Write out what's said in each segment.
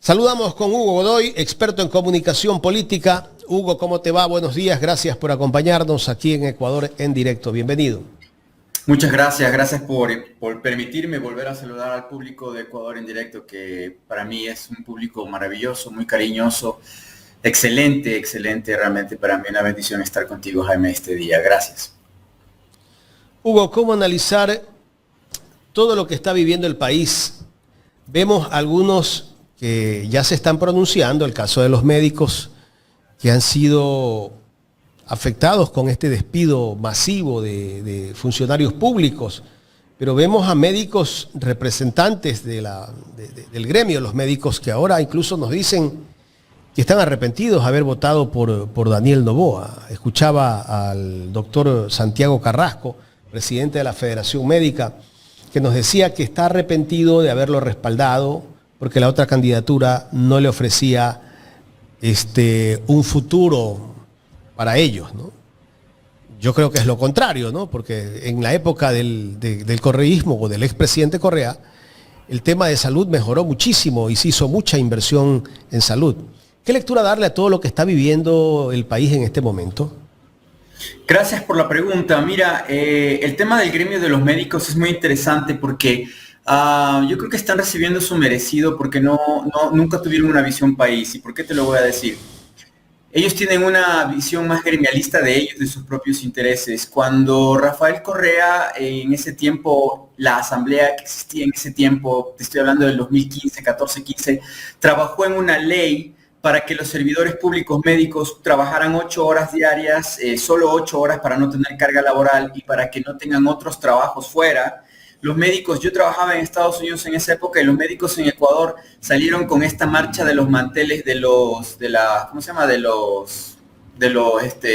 Saludamos con Hugo Godoy, experto en comunicación política. Hugo, ¿cómo te va? Buenos días, gracias por acompañarnos aquí en Ecuador en directo. Bienvenido. Muchas gracias por permitirme volver a saludar al público de Ecuador en directo, que para mí es un público maravilloso, muy cariñoso, excelente, realmente para mí una bendición estar contigo, Jaime, este día. Gracias. Hugo, ¿cómo analizar todo lo que está viviendo el país? Vemos algunos que ya se están pronunciando, el caso de los médicos que han sido afectados con este despido masivo de funcionarios públicos, pero vemos a médicos representantes del gremio, los médicos que ahora incluso nos dicen que están arrepentidos de haber votado por Daniel Noboa. Escuchaba al doctor Santiago Carrasco, presidente de la Federación Médica, que nos decía que está arrepentido de haberlo respaldado porque la otra candidatura no le ofrecía un futuro para ellos, ¿no? Yo creo que es lo contrario, ¿no? Porque en la época del correísmo o del expresidente Correa, el tema de salud mejoró muchísimo y se hizo mucha inversión en salud. ¿Qué lectura darle a todo lo que está viviendo el país en este momento? Gracias por la pregunta. Mira, el tema del gremio de los médicos es muy interesante porque yo creo que están recibiendo su merecido porque nunca tuvieron una visión país. ¿Y por qué te lo voy a decir? Ellos tienen una visión más gremialista de ellos, de sus propios intereses. Cuando Rafael Correa, en ese tiempo, la asamblea que existía en ese tiempo, te estoy hablando del 2015, 14, 15, trabajó en una ley para que los servidores públicos médicos trabajaran 8 horas diarias, solo 8 horas para no tener carga laboral y para que no tengan otros trabajos fuera. Los médicos, yo trabajaba en Estados Unidos en esa época y los médicos en Ecuador salieron con esta marcha de los manteles de los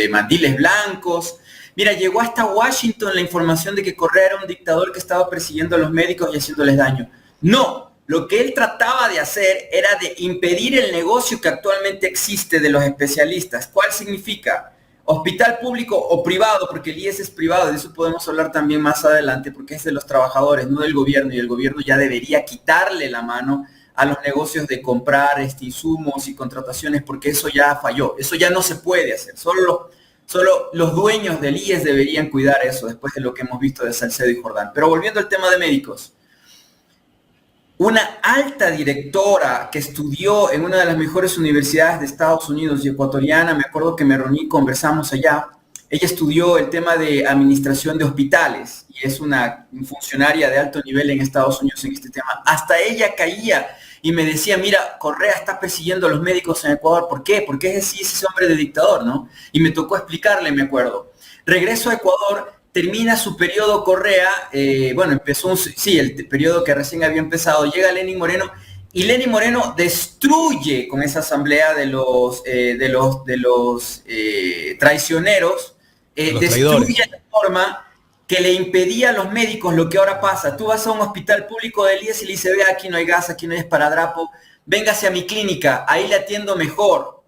mandiles blancos. Mira, llegó hasta Washington la información de que Correa era un dictador que estaba persiguiendo a los médicos y haciéndoles daño. No, lo que él trataba de hacer era de impedir el negocio que actualmente existe de los especialistas. ¿Cuál significa? Hospital público o privado, porque el IES es privado, de eso podemos hablar también más adelante, porque es de los trabajadores, no del gobierno, y el gobierno ya debería quitarle la mano a los negocios de comprar insumos y contrataciones, porque eso ya falló, eso ya no se puede hacer, solo los dueños del IES deberían cuidar eso, después de lo que hemos visto de Salcedo y Jordán. Pero volviendo al tema de médicos, una alta directora que estudió en una de las mejores universidades de Estados Unidos y ecuatoriana, me acuerdo que me reuní, conversamos allá, ella estudió el tema de administración de hospitales y es una funcionaria de alto nivel en Estados Unidos en este tema. Hasta ella caía y me decía, mira, Correa está persiguiendo a los médicos en Ecuador, ¿por qué? Porque es ese hombre de dictador, ¿no? Y me tocó explicarle, me acuerdo. Regreso a Ecuador. Termina su periodo Correa, empezó el periodo que recién había empezado, llega Lenín Moreno y Lenín Moreno destruye con esa asamblea de los traicioneros, destruye la norma que le impedía a los médicos lo que ahora pasa. Tú vas a un hospital público del IES y le dices, ve, aquí no hay gas, aquí no hay esparadrapo, véngase a mi clínica, ahí le atiendo mejor.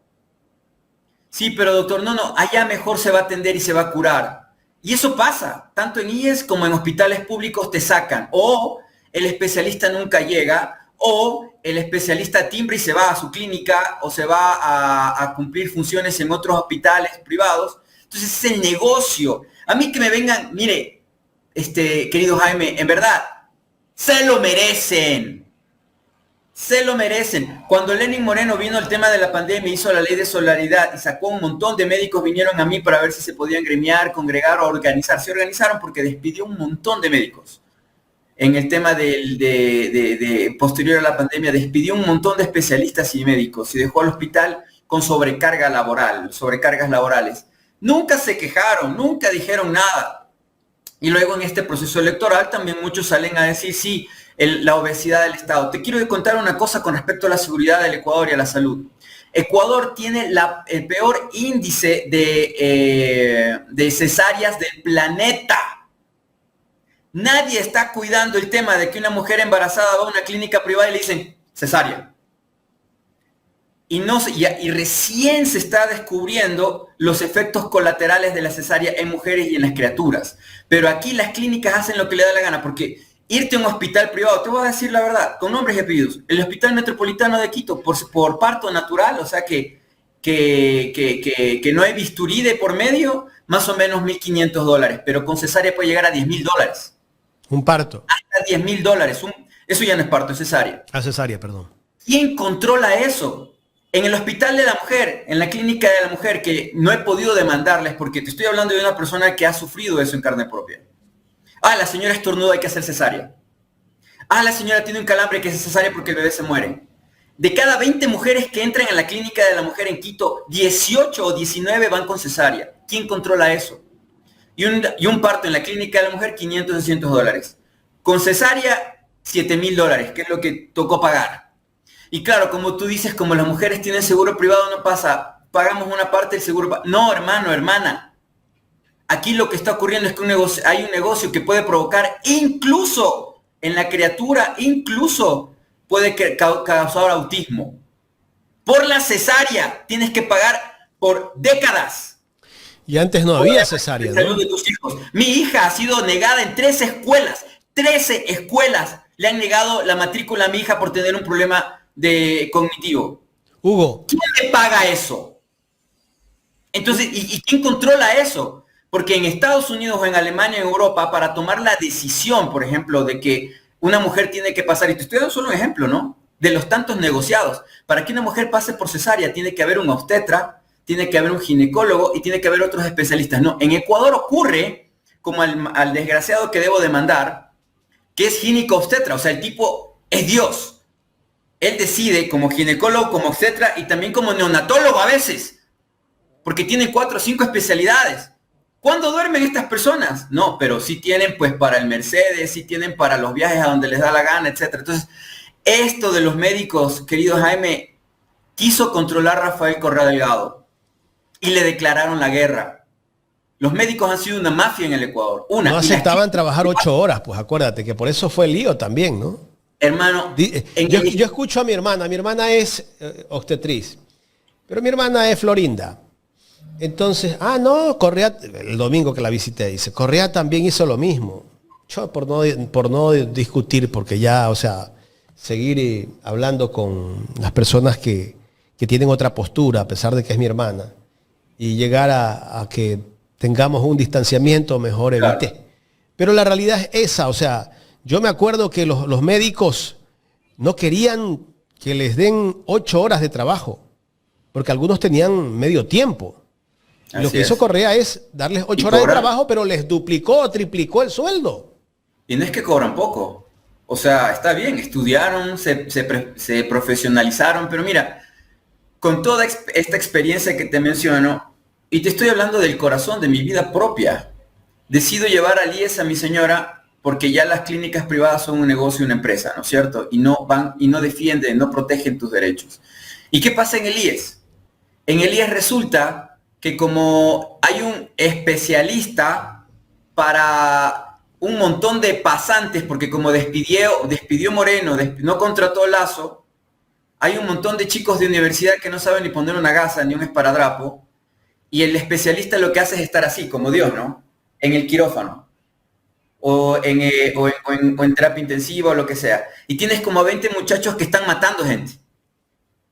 Sí, pero doctor, no, allá mejor se va a atender y se va a curar. Y eso pasa, tanto en IES como en hospitales públicos te sacan, o el especialista nunca llega, o el especialista timbra y se va a su clínica, o se va a cumplir funciones en otros hospitales privados. Entonces es el negocio. A mí que me vengan, mire, querido Jaime, en verdad, se lo merecen. Se lo merecen. Cuando Lenín Moreno vino el tema de la pandemia, hizo la ley de solidaridad y sacó un montón de médicos, vinieron a mí para ver si se podían gremiar, congregar o organizar. Se organizaron porque despidió un montón de médicos. En el tema posterior a la pandemia, despidió un montón de especialistas y médicos y dejó al hospital con sobrecargas laborales. Nunca se quejaron, nunca dijeron nada. Y luego en este proceso electoral también muchos salen a decir, sí, la obesidad del Estado. Te quiero contar una cosa con respecto a la seguridad del Ecuador y a la salud. Ecuador tiene el peor índice de cesáreas del planeta. Nadie está cuidando el tema de que una mujer embarazada va a una clínica privada y le dicen cesárea. Y recién se está descubriendo los efectos colaterales de la cesárea en mujeres y en las criaturas. Pero aquí las clínicas hacen lo que le da la gana, porque irte a un hospital privado, te voy a decir la verdad, con nombres y apellidos, el Hospital Metropolitano de Quito, por parto natural, o sea que no hay bisturí de por medio, más o menos $1.500, pero con cesárea puede llegar a $10.000. Un parto. Hasta $10.000. Eso ya no es parto, es cesárea. Ah, cesárea, perdón. ¿Quién controla eso? En el Hospital de la Mujer, en la Clínica de la Mujer, que no he podido demandarles porque te estoy hablando de una persona que ha sufrido eso en carne propia. Ah, la señora estornuda, hay que hacer cesárea. Ah, la señora tiene un calambre, hay que hacer cesárea porque el bebé se muere. De cada 20 mujeres que entran en la Clínica de la Mujer en Quito, 18 o 19 van con cesárea. ¿Quién controla eso? Y un parto en la Clínica de la Mujer, $500, $600. Con cesárea, $7.000, que es lo que tocó pagar. Y claro, como tú dices, como las mujeres tienen seguro privado, no pasa, pagamos una parte del seguro. No, hermano, hermana. Aquí lo que está ocurriendo es que hay un negocio que puede provocar, incluso en la criatura, incluso puede causar autismo. Por la cesárea tienes que pagar por décadas. Y antes no había cesárea, ¿no? De tus hijos. Mi hija ha sido negada en 13 escuelas. 13 escuelas le han negado la matrícula a mi hija por tener un problema cognitivo. Hugo. ¿Quién le paga eso? Entonces, ¿y quién controla eso? Porque en Estados Unidos o en Alemania, en Europa, para tomar la decisión, por ejemplo, de que una mujer tiene que pasar, y te estoy dando solo un ejemplo, ¿no? De los tantos negociados. Para que una mujer pase por cesárea tiene que haber un obstetra, tiene que haber un ginecólogo y tiene que haber otros especialistas. No, en Ecuador ocurre, como al desgraciado que debo demandar, que es gineco-obstetra, o sea, el tipo es Dios. Él decide como ginecólogo, como obstetra y también como neonatólogo a veces, porque tienen 4 o 5 especialidades. ¿Cuándo duermen estas personas? No, pero sí tienen pues para el Mercedes, sí tienen para los viajes a donde les da la gana, etc. Entonces, esto de los médicos, querido Jaime, quiso controlar Rafael Correa Delgado y le declararon la guerra. Los médicos han sido una mafia en el Ecuador. No aceptaban trabajar 8 horas, pues acuérdate que por eso fue el lío también, ¿no? Hermano, yo escucho a mi hermana es obstetriz, pero mi hermana es Florinda. Entonces, no, Correa, el domingo que la visité, dice, Correa también hizo lo mismo. Yo por no discutir, porque ya, o sea, seguir hablando con las personas que tienen otra postura, a pesar de que es mi hermana, y llegar a que tengamos un distanciamiento, mejor evité. Claro. Pero la realidad es esa, o sea, yo me acuerdo que los médicos no querían que les den 8 horas de trabajo, porque algunos tenían medio tiempo. Lo que hizo Correa es darles 8 horas de trabajo, pero les duplicó o triplicó el sueldo. Y no es que cobran poco. O sea, está bien, estudiaron, se profesionalizaron, pero mira, con toda esta experiencia que te menciono, y te estoy hablando del corazón, de mi vida propia, decido llevar al IES a mi señora porque ya las clínicas privadas son un negocio, una empresa, ¿no es cierto? Y no defienden, no protegen tus derechos. ¿Y qué pasa en el IES? En el IES resulta que como hay un especialista para un montón de pasantes, porque como despidió Moreno, no contrató Lazo, hay un montón de chicos de universidad que no saben ni poner una gasa ni un esparadrapo, y el especialista lo que hace es estar así, como Dios, ¿no? En el quirófano, o en terapia intensiva o lo que sea. Y tienes como 20 muchachos que están matando gente.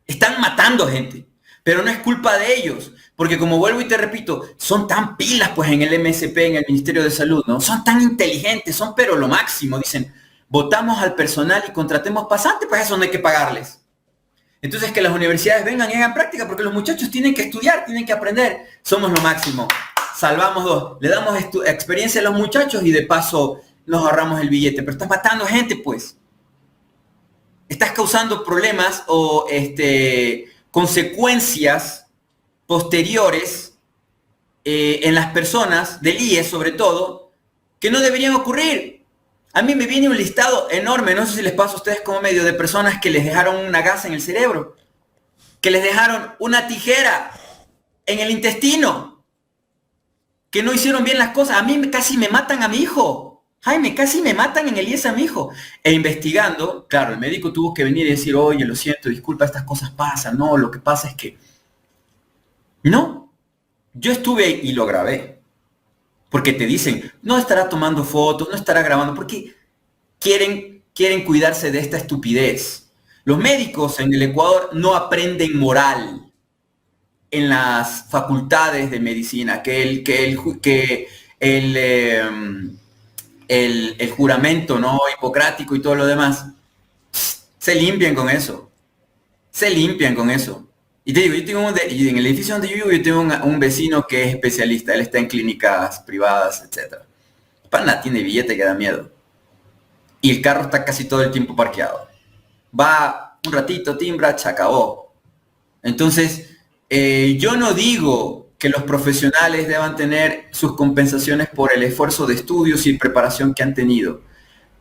Están matando gente, pero no es culpa de ellos, porque como vuelvo y te repito, son tan pilas pues en el MSP, en el Ministerio de Salud, ¿no? Son tan inteligentes, son pero lo máximo, dicen, votamos al personal y contratemos pasantes, pues eso no hay que pagarles. Entonces que las universidades vengan y hagan práctica, porque los muchachos tienen que estudiar, tienen que aprender, somos lo máximo, salvamos 2, le damos experiencia a los muchachos y de paso nos ahorramos el billete, pero estás matando gente pues. Estás causando problemas o consecuencias posteriores en las personas, del IES sobre todo, que no deberían ocurrir. A mí me viene un listado enorme, no sé si les pasa a ustedes como medio, de personas que les dejaron una gasa en el cerebro, que les dejaron una tijera en el intestino, que no hicieron bien las cosas. A mí casi me matan a mi hijo. Jaime, casi me matan en el IES a mi hijo. E investigando, claro, el médico tuvo que venir y decir, oye, lo siento, disculpa, estas cosas pasan. No, lo que pasa es que... No, yo estuve y lo grabé. Porque te dicen, no estará tomando fotos, no estará grabando, porque quieren cuidarse de esta estupidez. Los médicos en el Ecuador no aprenden moral en las facultades de medicina, que el juramento, ¿no?, hipocrático y todo lo demás. Se limpian con eso. Se limpian con eso. Y te digo, en el edificio donde yo vivo, yo tengo un vecino que es especialista. Él está en clínicas privadas, etc. Pana tiene billete que da miedo. Y el carro está casi todo el tiempo parqueado. Va un ratito, timbra, se acabó. Entonces, yo no digo que los profesionales deban tener sus compensaciones por el esfuerzo de estudios y preparación que han tenido.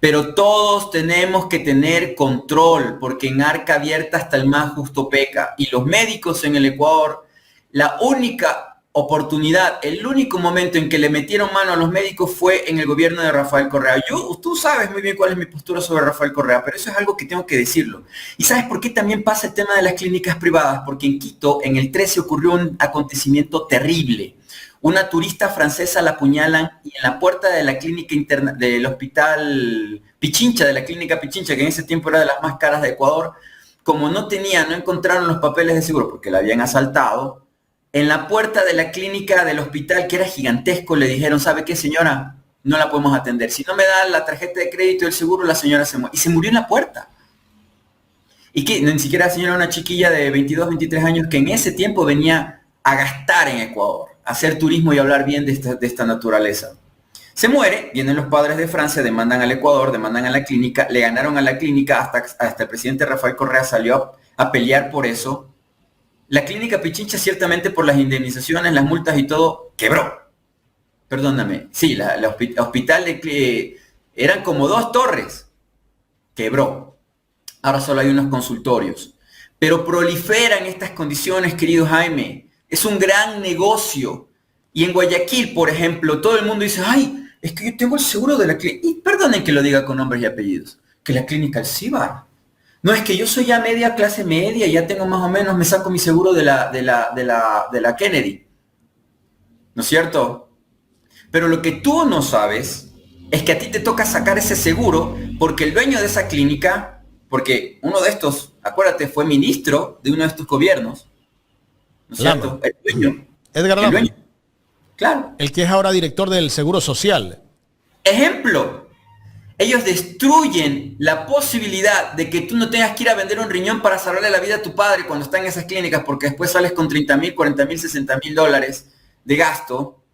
Pero todos tenemos que tener control, porque en arca abierta hasta el más justo peca. Y los médicos en el Ecuador, la única oportunidad, el único momento en que le metieron mano a los médicos fue en el gobierno de Rafael Correa. Tú sabes muy bien cuál es mi postura sobre Rafael Correa, pero eso es algo que tengo que decirlo. ¿Y sabes por qué también pasa el tema de las clínicas privadas? Porque en Quito, en el 13, ocurrió un acontecimiento terrible. Una turista francesa la apuñalan y en la puerta de la clínica interna del hospital Pichincha, de la clínica Pichincha, que en ese tiempo era de las más caras de Ecuador, como no encontraron los papeles de seguro porque la habían asaltado, en la puerta de la clínica del hospital, que era gigantesco, le dijeron, ¿sabe qué, señora? No la podemos atender. Si no me da la tarjeta de crédito del seguro, la señora se muere. Y se murió en la puerta. Y que ni siquiera la señora, una chiquilla de 22, 23 años, que en ese tiempo venía a gastar en Ecuador, a hacer turismo y hablar bien de esta naturaleza. Se muere, vienen los padres de Francia, demandan al Ecuador, demandan a la clínica, le ganaron a la clínica, hasta el presidente Rafael Correa salió a pelear por eso. La clínica Pichincha, ciertamente por las indemnizaciones, las multas y todo, quebró. Perdóname, sí, la hospital eran como 2 torres, quebró. Ahora solo hay unos consultorios. Pero proliferan estas condiciones, querido Jaime. Es un gran negocio. Y en Guayaquil, por ejemplo, todo el mundo dice, ay, es que yo tengo el seguro de la clínica. Y perdonen que lo diga con nombres y apellidos. Que la clínica Alcibar. No, es que yo soy ya clase media, ya tengo más o menos, me saco mi seguro de la Kennedy. ¿No es cierto? Pero lo que tú no sabes es que a ti te toca sacar ese seguro porque el dueño de esa clínica, porque uno de estos, acuérdate, fue ministro de uno de estos gobiernos. ¿No es cierto? El dueño. Edgar Lama. Claro. El que es ahora director del Seguro Social. Ejemplo. Ellos destruyen la posibilidad de que tú no tengas que ir a vender un riñón para salvarle la vida a tu padre cuando está en esas clínicas, porque después sales con 30,000, 40,000, 60,000 dólares de gasto.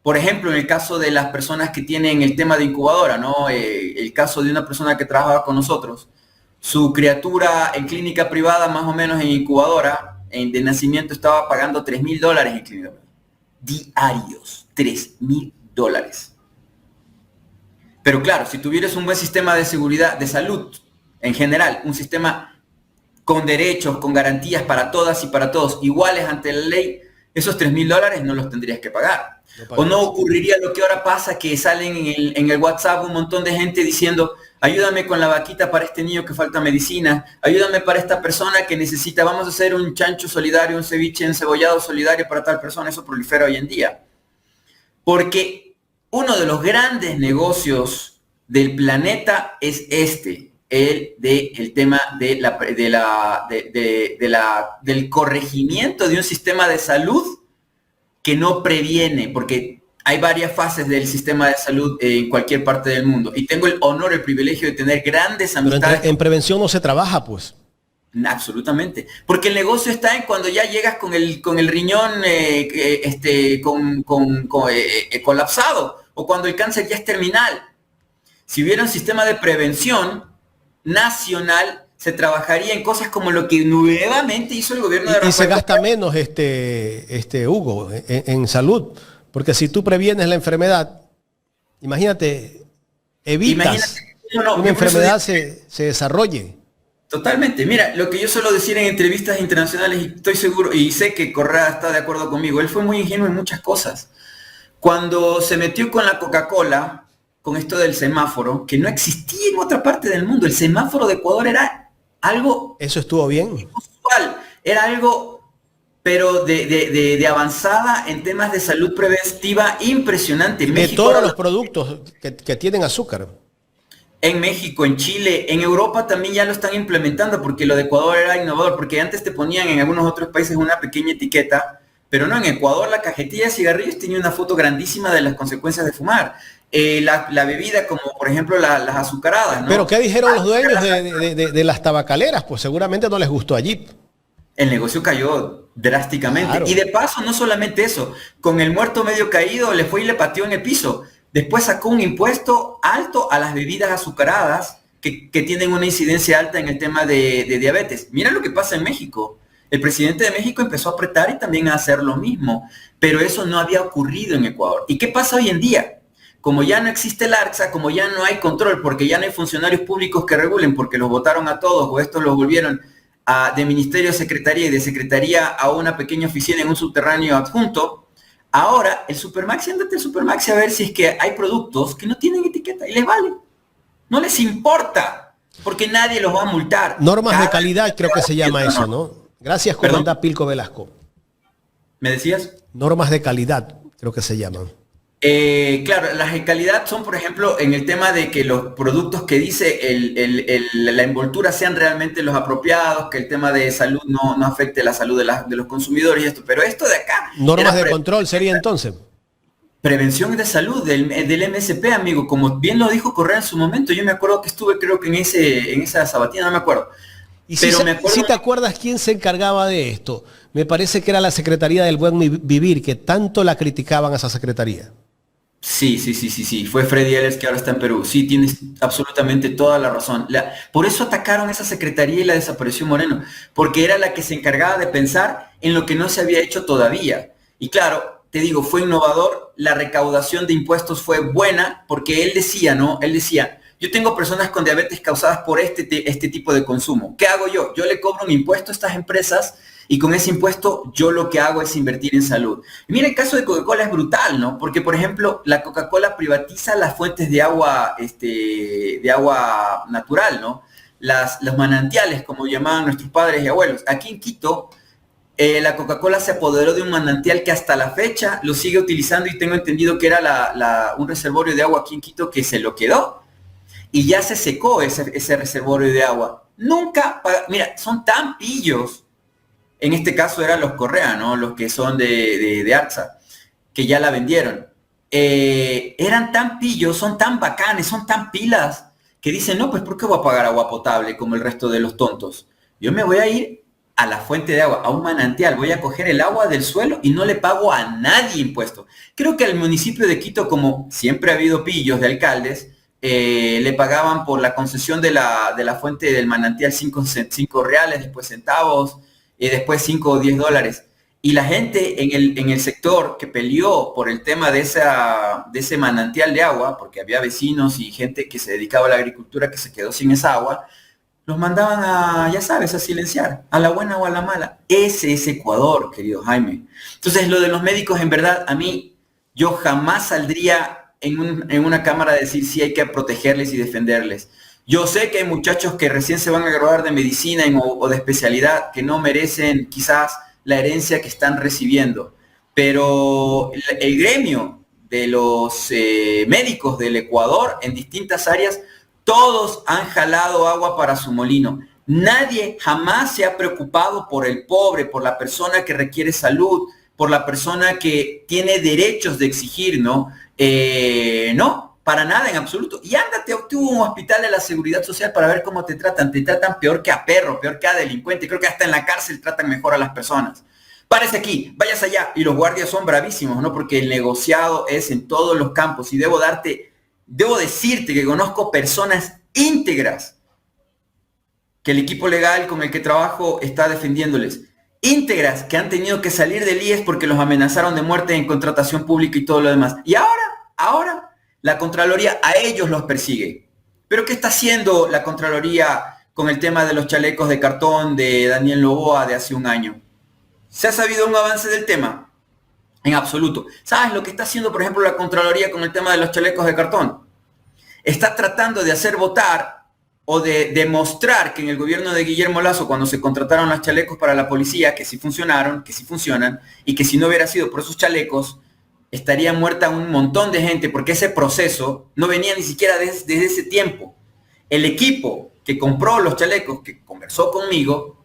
Por ejemplo, en el caso de las personas que tienen el tema de incubadora, ¿no? El caso de una persona que trabajaba con nosotros, su criatura en clínica privada, más o menos en incubadora, de nacimiento, estaba pagando 3,000 dólares en clínica diarios, 3,000 dólares. Pero claro, si tuvieras un buen sistema de seguridad, de salud, en general, un sistema con derechos, con garantías para todas y para todos, iguales ante la ley, esos 3,000 dólares no los tendrías que pagar. O no ocurriría lo que ahora pasa, que salen en el WhatsApp un montón de gente diciendo, ayúdame con la vaquita para este niño que falta medicina, ayúdame para esta persona que necesita, vamos a hacer un chancho solidario, un ceviche encebollado solidario para tal persona. Eso prolifera hoy en día. Porque uno de los grandes negocios del planeta es el tema del corregimiento de un sistema de salud que no previene, porque hay varias fases del sistema de salud en cualquier parte del mundo. Y tengo el honor, el privilegio de tener grandes amistades. Pero en prevención no se trabaja, pues. Absolutamente. Porque el negocio está en cuando ya llegas con el riñón colapsado, o cuando el cáncer ya es terminal. Si hubiera un sistema de prevención nacional, se trabajaría en cosas como lo que nuevamente hizo el gobierno de Rafael. Y se gasta menos, Hugo, en salud. Porque si tú previenes la enfermedad, imagínate, evitas que una enfermedad se desarrolle. Totalmente. Mira, lo que yo suelo decir en entrevistas internacionales, y estoy seguro, y sé que Correa está de acuerdo conmigo, él fue muy ingenuo en muchas cosas. Cuando se metió con la Coca-Cola, con esto del semáforo, que no existía en otra parte del mundo, el semáforo de Ecuador era algo... Eso estuvo bien. Inusual. Era algo, pero de avanzada en temas de salud preventiva impresionante. De México todos los productos que tienen azúcar. en México, en Chile, en Europa también ya lo están implementando, porque lo de Ecuador era innovador, porque antes te ponían en algunos otros países una pequeña etiqueta, pero no, en Ecuador la cajetilla de cigarrillos tenía una foto grandísima de las consecuencias de fumar. La bebida, como por ejemplo las azucaradas, ¿no? Pero ¿qué dijeron los dueños de las tabacaleras? Pues seguramente no les gustó allí. El negocio cayó drásticamente. Claro. Y de paso, no solamente eso, con el muerto medio caído le fue y le pateó en el piso. Después sacó un impuesto alto a las bebidas azucaradas que tienen una incidencia alta en el tema de diabetes. Mira lo que pasa en México. El presidente de México empezó a apretar y también a hacer lo mismo, pero eso no había ocurrido en Ecuador. ¿Y qué pasa hoy en día? Como ya no existe el ARCSA, como ya no hay control, porque ya no hay funcionarios públicos que regulen, porque los votaron a todos o estos los volvieron de ministerio a secretaría y de secretaría a una pequeña oficina en un subterráneo adjunto, ahora el Supermaxi, ándate al Supermaxi a ver si es que hay productos que no tienen etiqueta y les vale. No les importa, porque nadie los va a multar. Normas de calidad creo que se llama eso, ¿no? Gracias, comandante Pilco Velasco. ¿Me decías? Normas de calidad creo que se llaman. Claro, las de calidad son, por ejemplo, en el tema de que los productos que dice la envoltura sean realmente los apropiados, que el tema de salud no afecte la salud de los consumidores y esto. Pero esto de acá... Normas de control sería entonces. Prevención de salud del MSP, amigo. Como bien lo dijo Correa en su momento, yo me acuerdo que estuve, creo que en esa sabatina, no me acuerdo. Y si te acuerdas quién se encargaba de esto, me parece que era la Secretaría del Buen Vivir, que tanto la criticaban a esa secretaría. Sí, fue Freddy Ehlers, que ahora está en Perú. Sí, tienes absolutamente toda la razón. Por eso atacaron esa secretaría y la desapareció Moreno, porque era la que se encargaba de pensar en lo que no se había hecho todavía. Y claro, te digo, fue innovador, la recaudación de impuestos fue buena, porque él decía, yo tengo personas con diabetes causadas por este tipo de consumo. ¿Qué hago yo? Yo le cobro un impuesto a estas empresas y con ese impuesto yo lo que hago es invertir en salud. Y mira, el caso de Coca-Cola es brutal, ¿no? Porque, por ejemplo, la Coca-Cola privatiza las fuentes de agua natural, ¿no? Los manantiales, como llamaban nuestros padres y abuelos. Aquí en Quito, la Coca-Cola se apoderó de un manantial que hasta la fecha lo sigue utilizando y tengo entendido que era un reservorio de agua aquí en Quito que se lo quedó. Y ya se secó ese reservorio de agua. Mira, son tan pillos. En este caso eran los Correa, ¿no? Los que son de ARCSA, que ya la vendieron. Eran tan pillos, son tan bacanes, son tan pilas, que dicen, no, pues ¿por qué voy a pagar agua potable como el resto de los tontos? Yo me voy a ir a la fuente de agua, a un manantial, voy a coger el agua del suelo y no le pago a nadie impuesto. Creo que al municipio de Quito, como siempre ha habido pillos de alcaldes, le pagaban por la concesión de la fuente del manantial 5 reales, después centavos, y después 5 o 10 dólares. Y la gente en el sector que peleó por el tema de ese manantial de agua, porque había vecinos y gente que se dedicaba a la agricultura que se quedó sin esa agua, los mandaban a silenciar, a la buena o a la mala. Ese es Ecuador, querido Jaime. Entonces, lo de los médicos, en verdad, a mí, yo jamás saldría en una cámara a decir si hay que protegerles y defenderles. Yo sé que hay muchachos que recién se van a graduar de medicina o de especialidad que no merecen quizás la herencia que están recibiendo, pero el gremio de los médicos del Ecuador en distintas áreas, todos han jalado agua para su molino. Nadie jamás se ha preocupado por el pobre, por la persona que requiere salud, por la persona que tiene derechos de exigir, ¿no? No. Para nada, en absoluto. Y ándate tú a un hospital de la Seguridad Social para ver cómo te tratan. Te tratan peor que a perro, peor que a delincuente. Creo que hasta en la cárcel tratan mejor a las personas. Párese aquí, vayas allá. Y los guardias son bravísimos, ¿no? Porque el negociado es en todos los campos. Y debo decirte que conozco personas íntegras que el equipo legal con el que trabajo está defendiéndoles. Íntegras que han tenido que salir del IES porque los amenazaron de muerte en contratación pública y todo lo demás. Y ahora la Contraloría a ellos los persigue. ¿Pero qué está haciendo la Contraloría con el tema de los chalecos de cartón de Daniel Noboa de hace un año? ¿Se ha sabido un avance del tema? En absoluto. ¿Sabes lo que está haciendo, por ejemplo, la Contraloría con el tema de los chalecos de cartón? Está tratando de hacer votar o de demostrar que en el gobierno de Guillermo Lasso, cuando se contrataron los chalecos para la policía, que sí funcionaron, que sí funcionan, y que si no hubiera sido por esos chalecos, estaría muerta un montón de gente, porque ese proceso no venía ni siquiera desde ese tiempo. el equipo que compró los chalecos, que conversó conmigo,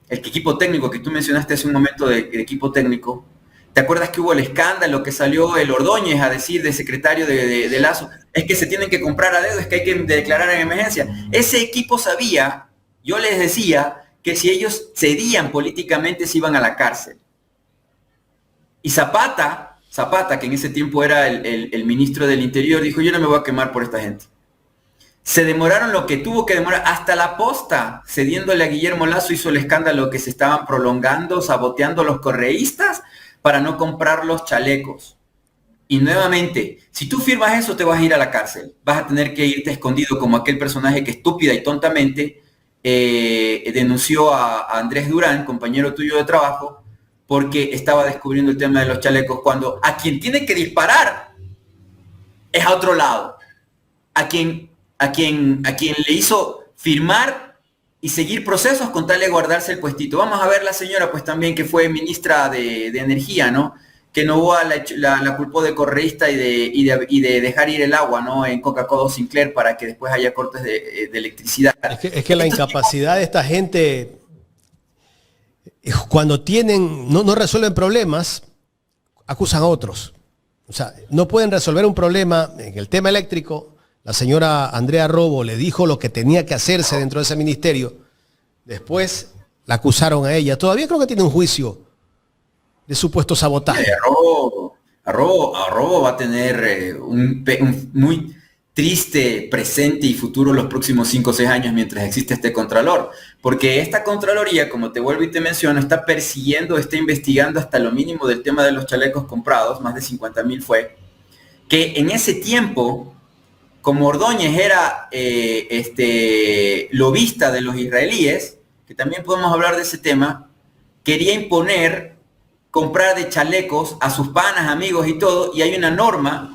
el equipo técnico que tú mencionaste hace un momento del equipo técnico, ¿te acuerdas que hubo el escándalo que salió el Ordóñez a decir de secretario de Lazo? Es que se tienen que comprar a dedo, es que hay que declarar en emergencia. Ese equipo sabía, yo les decía, que si ellos cedían políticamente se iban a la cárcel. Y Zapata, que en ese tiempo era el ministro del Interior, dijo, yo no me voy a quemar por esta gente. Se demoraron lo que tuvo que demorar, hasta la posta, cediéndole a Guillermo Lazo, hizo el escándalo que se estaban prolongando, saboteando los correístas para no comprar los chalecos. Y nuevamente, si tú firmas eso, te vas a ir a la cárcel. Vas a tener que irte escondido como aquel personaje que estúpida y tontamente denunció a Andrés Durán, compañero tuyo de trabajo, porque estaba descubriendo el tema de los chalecos, cuando a quien tiene que disparar es a otro lado. A quien le hizo firmar y seguir procesos con tal de guardarse el puestito. Vamos a ver la señora, pues también, que fue ministra de Energía, ¿no? Que Noboa la culpó de correísta y de dejar ir el agua, ¿no? En Coca-Cola Sinclair para que después haya cortes de electricidad. Es que la incapacidad de esta gente, cuando no resuelven problemas, acusan a otros. O sea, no pueden resolver un problema en el tema eléctrico. La señora Andrea Robo le dijo lo que tenía que hacerse dentro de ese ministerio. Después la acusaron a ella. Todavía creo que tiene un juicio de supuesto sabotaje. A Robo va a tener un muy triste presente y futuro los próximos 5 o 6 años mientras existe este Contralor. Porque esta Contraloría, como te vuelvo y te menciono, está persiguiendo, está investigando hasta lo mínimo del tema de los chalecos comprados, más de 50,000 fue, que en ese tiempo, como Ordóñez era lobista de los israelíes, que también podemos hablar de ese tema, quería imponer comprar de chalecos a sus panas, amigos y todo, y hay una norma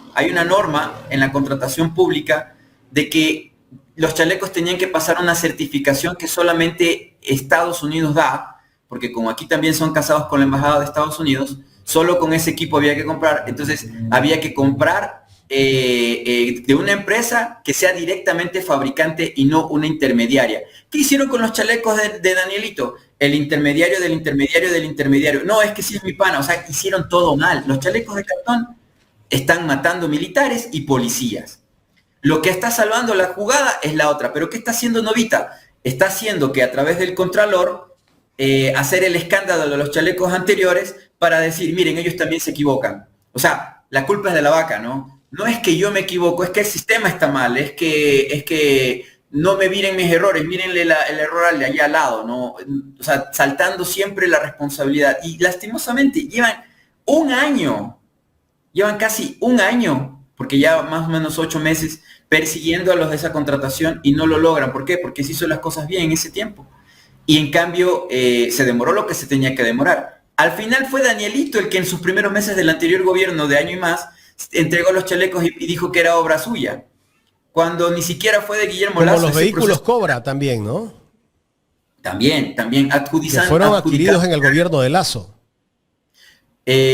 en la contratación pública de que los chalecos tenían que pasar una certificación que solamente Estados Unidos da, porque como aquí también son casados con la Embajada de Estados Unidos, solo con ese equipo había que comprar, entonces había que comprar de una empresa que sea directamente fabricante y no una intermediaria. ¿Qué hicieron con los chalecos de Danielito? El intermediario del intermediario del intermediario. No, es que sí es mi pana. O sea, hicieron todo mal. Los chalecos de cartón están matando militares y policías. Lo que está salvando la jugada es la otra. ¿Pero qué está haciendo Novita? Está haciendo que a través del Contralor hacer el escándalo de los chalecos anteriores para decir, miren, ellos también se equivocan. O sea, la culpa es de la vaca, ¿no? No es que yo me equivoco, es que el sistema está mal, es que no me miren mis errores, mírenle el error al de allá al lado, ¿no? O sea, saltando siempre la responsabilidad. Y lastimosamente llevan casi un año, porque ya más o menos 8 meses, persiguiendo a los de esa contratación y no lo logran. ¿Por qué? Porque se hizo las cosas bien en ese tiempo. Y en cambio, se demoró lo que se tenía que demorar. Al final fue Danielito el que en sus primeros meses del anterior gobierno de año y más, entregó los chalecos y dijo que era obra suya, cuando ni siquiera fue de Guillermo Lazo. Como los vehículos Cobra también, ¿no? También adjudicando. Fueron adquiridos en el gobierno de Lazo.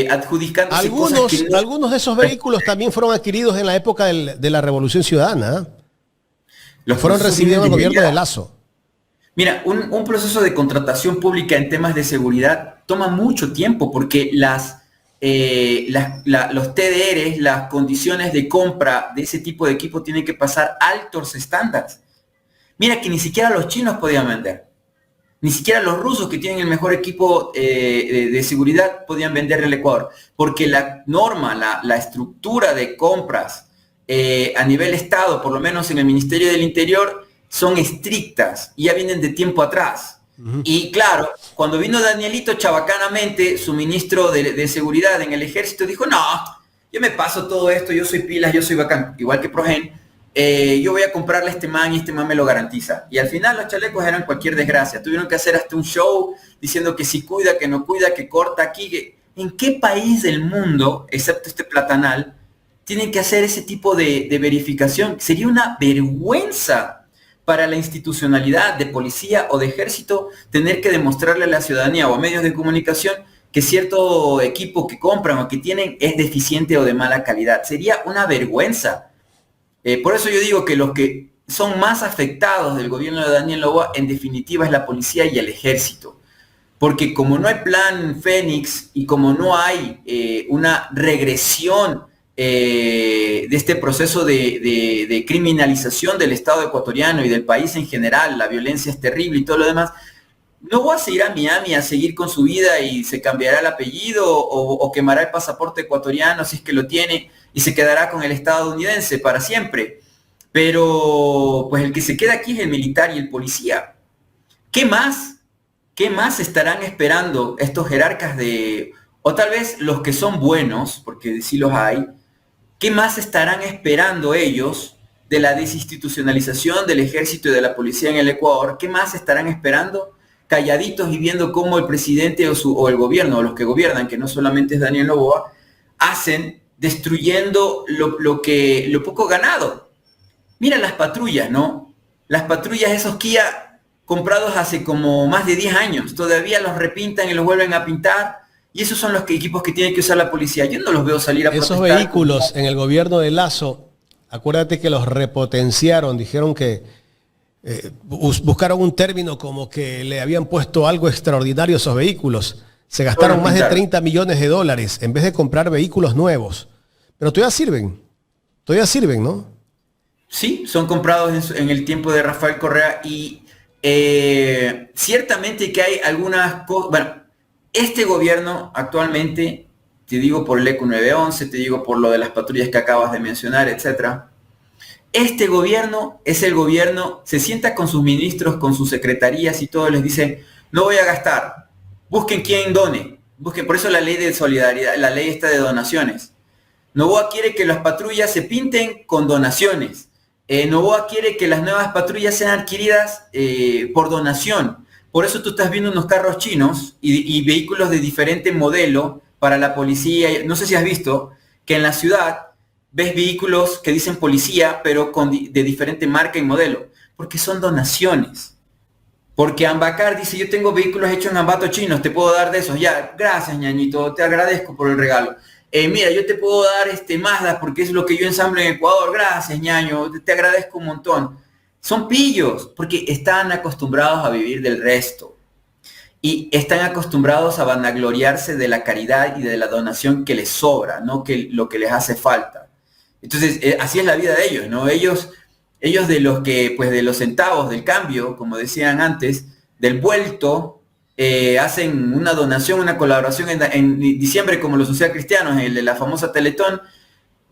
Adjudicando algunos de esos vehículos también fueron adquiridos en la época de la Revolución Ciudadana. Los fueron recibidos en el gobierno de Lazo. Mira, un proceso de contratación pública en temas de seguridad toma mucho tiempo porque los TDRs, las condiciones de compra de ese tipo de equipo tienen que pasar altos estándares. Mira que ni siquiera los chinos podían vender. Ni siquiera los rusos, que tienen el mejor equipo de seguridad, podían vender al Ecuador. Porque la norma, la estructura de compras a nivel Estado, por lo menos en el Ministerio del Interior, son estrictas y ya vienen de tiempo atrás. Y claro, cuando vino Danielito chabacanamente, su ministro de seguridad en el ejército, dijo, no, yo me paso todo esto, yo soy pilas, yo soy bacán, igual que Progen, yo voy a comprarle a este man y este man me lo garantiza. Y al final los chalecos eran cualquier desgracia, tuvieron que hacer hasta un show diciendo que sí cuida, que no cuida, que corta aquí. ¿En qué país del mundo, excepto este platanal, tienen que hacer ese tipo de verificación? Sería una vergüenza para la institucionalidad de policía o de ejército tener que demostrarle a la ciudadanía o a medios de comunicación que cierto equipo que compran o que tienen es deficiente o de mala calidad. Sería una vergüenza. Por eso yo digo que los que son más afectados del gobierno de Daniel Noboa, en definitiva, es la policía y el ejército. Porque como no hay plan Fénix y como no hay una regresión de este proceso de criminalización del Estado ecuatoriano y del país en general, la violencia es terrible y todo lo demás, Noboa se irá a Miami a seguir con su vida y se cambiará el apellido o quemará el pasaporte ecuatoriano si es que lo tiene y se quedará con el estadounidense para siempre. Pero pues el que se queda aquí es el militar y el policía. ¿Qué más? ¿Qué más estarán esperando estos jerarcas o tal vez los que son buenos, porque sí los hay, qué más estarán esperando ellos de la desinstitucionalización del ejército y de la policía en el Ecuador? ¿Qué más estarán esperando? Calladitos y viendo cómo el presidente o el gobierno, o los que gobiernan, que no solamente es Daniel Noboa, hacen destruyendo lo poco ganado. Mira las patrullas, ¿no? Las patrullas, esos Kia comprados hace como más de 10 años, todavía los repintan y los vuelven a pintar, y esos son los equipos que tiene que usar la policía. Yo no los veo salir a protestar. Esos vehículos en el gobierno de Lazo, acuérdate que los repotenciaron, dijeron que buscaron un término como que le habían puesto algo extraordinario a esos vehículos. Se gastaron más de 30 millones de dólares en vez de comprar vehículos nuevos. Pero todavía sirven, ¿no? Sí, son comprados en el tiempo de Rafael Correa y ciertamente que hay algunas cosas. Bueno, este gobierno actualmente, te digo por el ECU 911, te digo por lo de las patrullas que acabas de mencionar, etcétera. Este gobierno es el gobierno, se sienta con sus ministros, con sus secretarías y todo, les dice, no voy a gastar, busquen quién done, busquen, por eso la ley de solidaridad, la ley esta de donaciones. Noboa quiere que las patrullas se pinten con donaciones. Noboa quiere que las nuevas patrullas sean adquiridas por donación. Por eso tú estás viendo unos carros chinos y vehículos de diferente modelo para la policía. No sé si has visto que en la ciudad ves vehículos que dicen policía, pero de diferente marca y modelo, porque son donaciones. Porque Ambacar dice, yo tengo vehículos hechos en Ambato chinos, te puedo dar de esos. Ya, gracias, ñañito, te agradezco por el regalo. Mira, yo te puedo dar Mazda porque es lo que yo ensamblo en Ecuador. Gracias, ñaño, te agradezco un montón. Son pillos, porque están acostumbrados a vivir del resto. Y están acostumbrados a vanagloriarse de la caridad y de la donación que les sobra, no que lo que les hace falta. Entonces, así es la vida de ellos, ¿no? Ellos de los que, pues de los centavos del cambio, como decían antes, del vuelto, hacen una donación, una colaboración en diciembre, como los social cristianos, el de la famosa Teletón,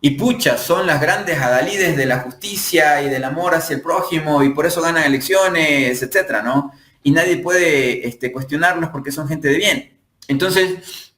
y pucha, son las grandes adalides de la justicia y del amor hacia el prójimo, y por eso ganan elecciones, etcétera, ¿no? Y nadie puede cuestionarlos porque son gente de bien. Entonces,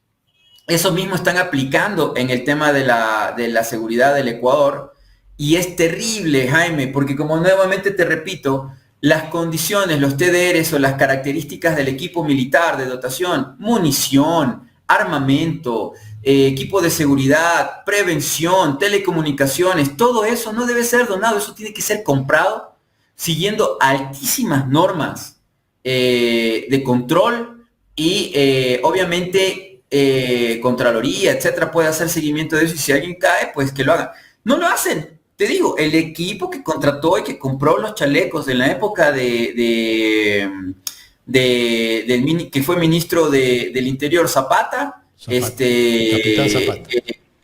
eso mismo están aplicando en el tema de la seguridad del Ecuador, y es terrible, Jaime, porque como nuevamente te repito, las condiciones, los TDRs o las características del equipo militar de dotación, munición, armamento, equipo de seguridad, prevención, telecomunicaciones, todo eso no debe ser donado, eso tiene que ser comprado siguiendo altísimas normas de control y obviamente Contraloría, etcétera, puede hacer seguimiento de eso y si alguien cae, pues que lo haga. No lo hacen. Te digo, el equipo que contrató y que compró los chalecos en la época que fue ministro del Interior, Zapata, Capitán Zapata.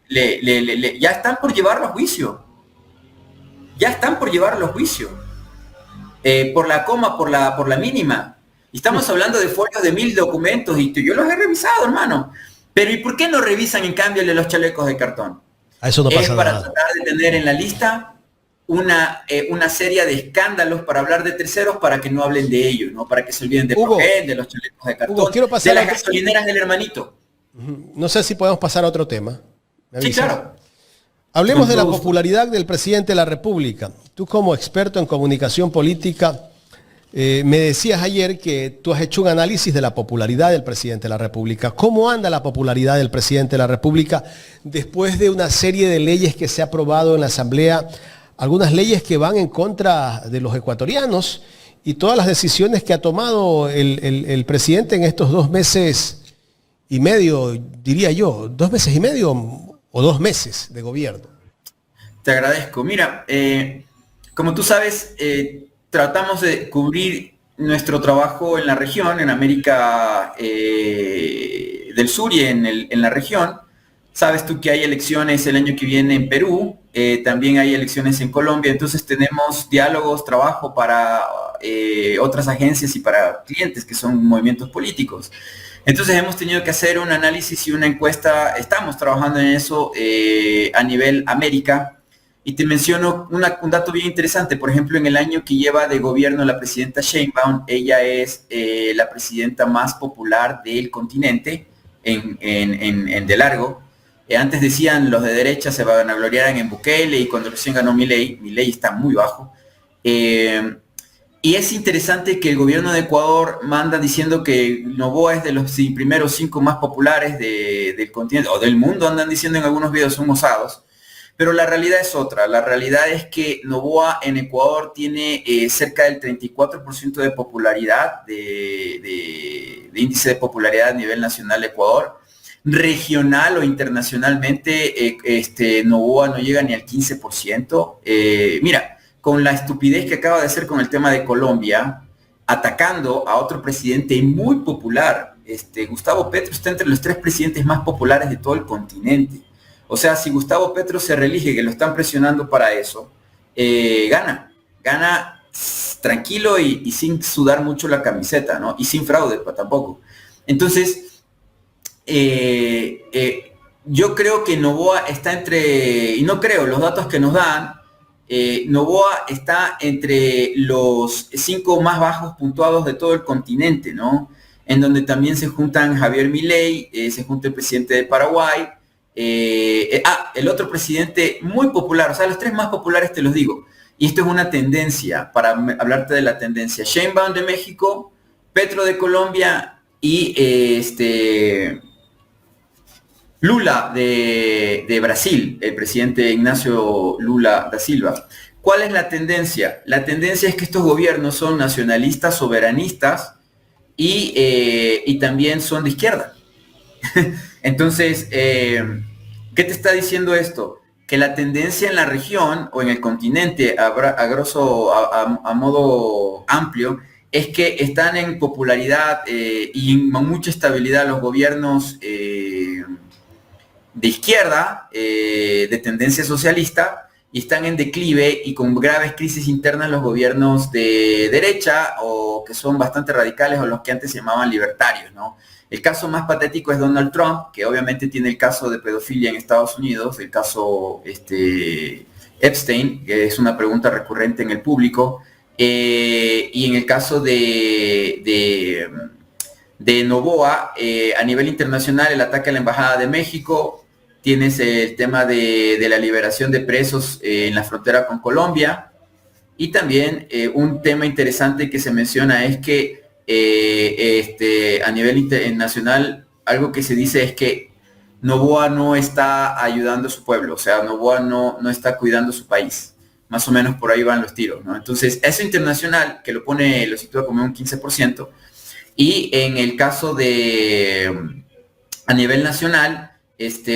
Ya están por llevarlo a juicio. Ya están por llevarlo a juicio. Por la coma, por la mínima. Y estamos hablando de folios de 1000 documentos y yo los he revisado, hermano. Pero ¿y por qué no revisan en cambio los chalecos de cartón? A eso no pasa es para nada. tratar de tener en la lista una serie de escándalos para hablar de terceros para que no hablen de ellos, ¿no? Para que se olviden de Progen, de los chalecos de cartón, Hugo, de las gasolineras del hermanito. No sé si podemos pasar a otro tema. Sí, claro. Hablemos de la popularidad del presidente de la República. Tú como experto en comunicación política, me decías ayer que tú has hecho un análisis de la popularidad del presidente de la República. ¿Cómo anda la popularidad del presidente de la República después de una serie de leyes que se ha aprobado en la Asamblea? Algunas leyes que van en contra de los ecuatorianos y todas las decisiones que ha tomado el presidente en estos 2 meses y medio, diría yo, 2 meses y medio o 2 meses de gobierno. Te agradezco. Mira, Como tú sabes, tratamos de cubrir nuestro trabajo en la región, en América del Sur y en la región. Sabes tú que hay elecciones el año que viene en Perú, también hay elecciones en Colombia, entonces tenemos diálogos, trabajo para otras agencias y para clientes que son movimientos políticos. Entonces hemos tenido que hacer un análisis y una encuesta, estamos trabajando en eso a nivel América. Y te menciono un dato bien interesante. Por ejemplo, en el año que lleva de gobierno la presidenta Sheinbaum, ella es la presidenta más popular del continente de largo. Antes decían los de derecha se vanagloriaran en Bukele y cuando recién ganó Milei está muy bajo. Y es interesante que el gobierno de Ecuador manda diciendo que Noboa es de los primeros 5 más populares del continente, o del mundo, andan diciendo en algunos videos, son osados. Pero la realidad es otra. La realidad es que Noboa en Ecuador tiene cerca del 34% de popularidad, de índice de popularidad a nivel nacional de Ecuador. Regional o internacionalmente, Noboa no llega ni al 15%. Mira, con la estupidez que acaba de hacer con el tema de Colombia, atacando a otro presidente muy popular, Gustavo Petro está entre los 3 presidentes más populares de todo el continente. O sea, si Gustavo Petro se reelige, que lo están presionando para eso, gana tranquilo y sin sudar mucho la camiseta, ¿no? Y sin fraude tampoco. Entonces, yo creo que Noboa está entre, y no creo, los datos que nos dan, Noboa está entre los 5 más bajos puntuados de todo el continente, ¿no? En donde también se juntan Javier Milei, se junta el presidente de Paraguay, el otro presidente muy popular, o sea, los 3 más populares te los digo. Y esto es una tendencia, para hablarte de la tendencia. Sheinbaum de México, Petro de Colombia y Lula de Brasil, el presidente Ignacio Lula da Silva. ¿Cuál es la tendencia? La tendencia es que estos gobiernos son nacionalistas, soberanistas y también son de izquierda. Entonces, ¿qué te está diciendo esto? Que la tendencia en la región o en el continente, a modo amplio, es que están en popularidad y en mucha estabilidad los gobiernos de izquierda, de tendencia socialista, y están en declive y con graves crisis internas los gobiernos de derecha o que son bastante radicales o los que antes se llamaban libertarios, ¿no? El caso más patético es Donald Trump, que obviamente tiene el caso de pedofilia en Estados Unidos, el caso Epstein, que es una pregunta recurrente en el público, y en el caso de Noboa, a nivel internacional, el ataque a la Embajada de México, tienes el tema de la liberación de presos en la frontera con Colombia, y también un tema interesante que se menciona es que a nivel nacional, algo que se dice es que Noboa no está ayudando a su pueblo, o sea, Noboa no está cuidando su país. Más o menos por ahí van los tiros, ¿no? Entonces, eso internacional, que lo sitúa como un 15%, y en el caso a nivel nacional,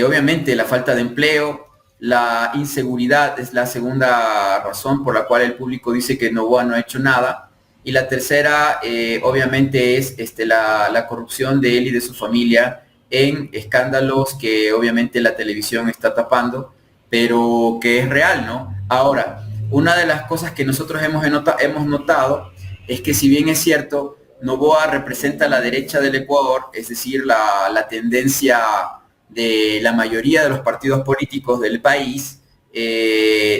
obviamente la falta de empleo, la inseguridad es la segunda razón por la cual el público dice que Noboa no ha hecho nada. Y la tercera, obviamente, es la corrupción de él y de su familia en escándalos que obviamente la televisión está tapando, pero que es real, ¿no? Ahora, una de las cosas que nosotros hemos notado es que si bien es cierto, Noboa representa la derecha del Ecuador, es decir, la tendencia de la mayoría de los partidos políticos del país,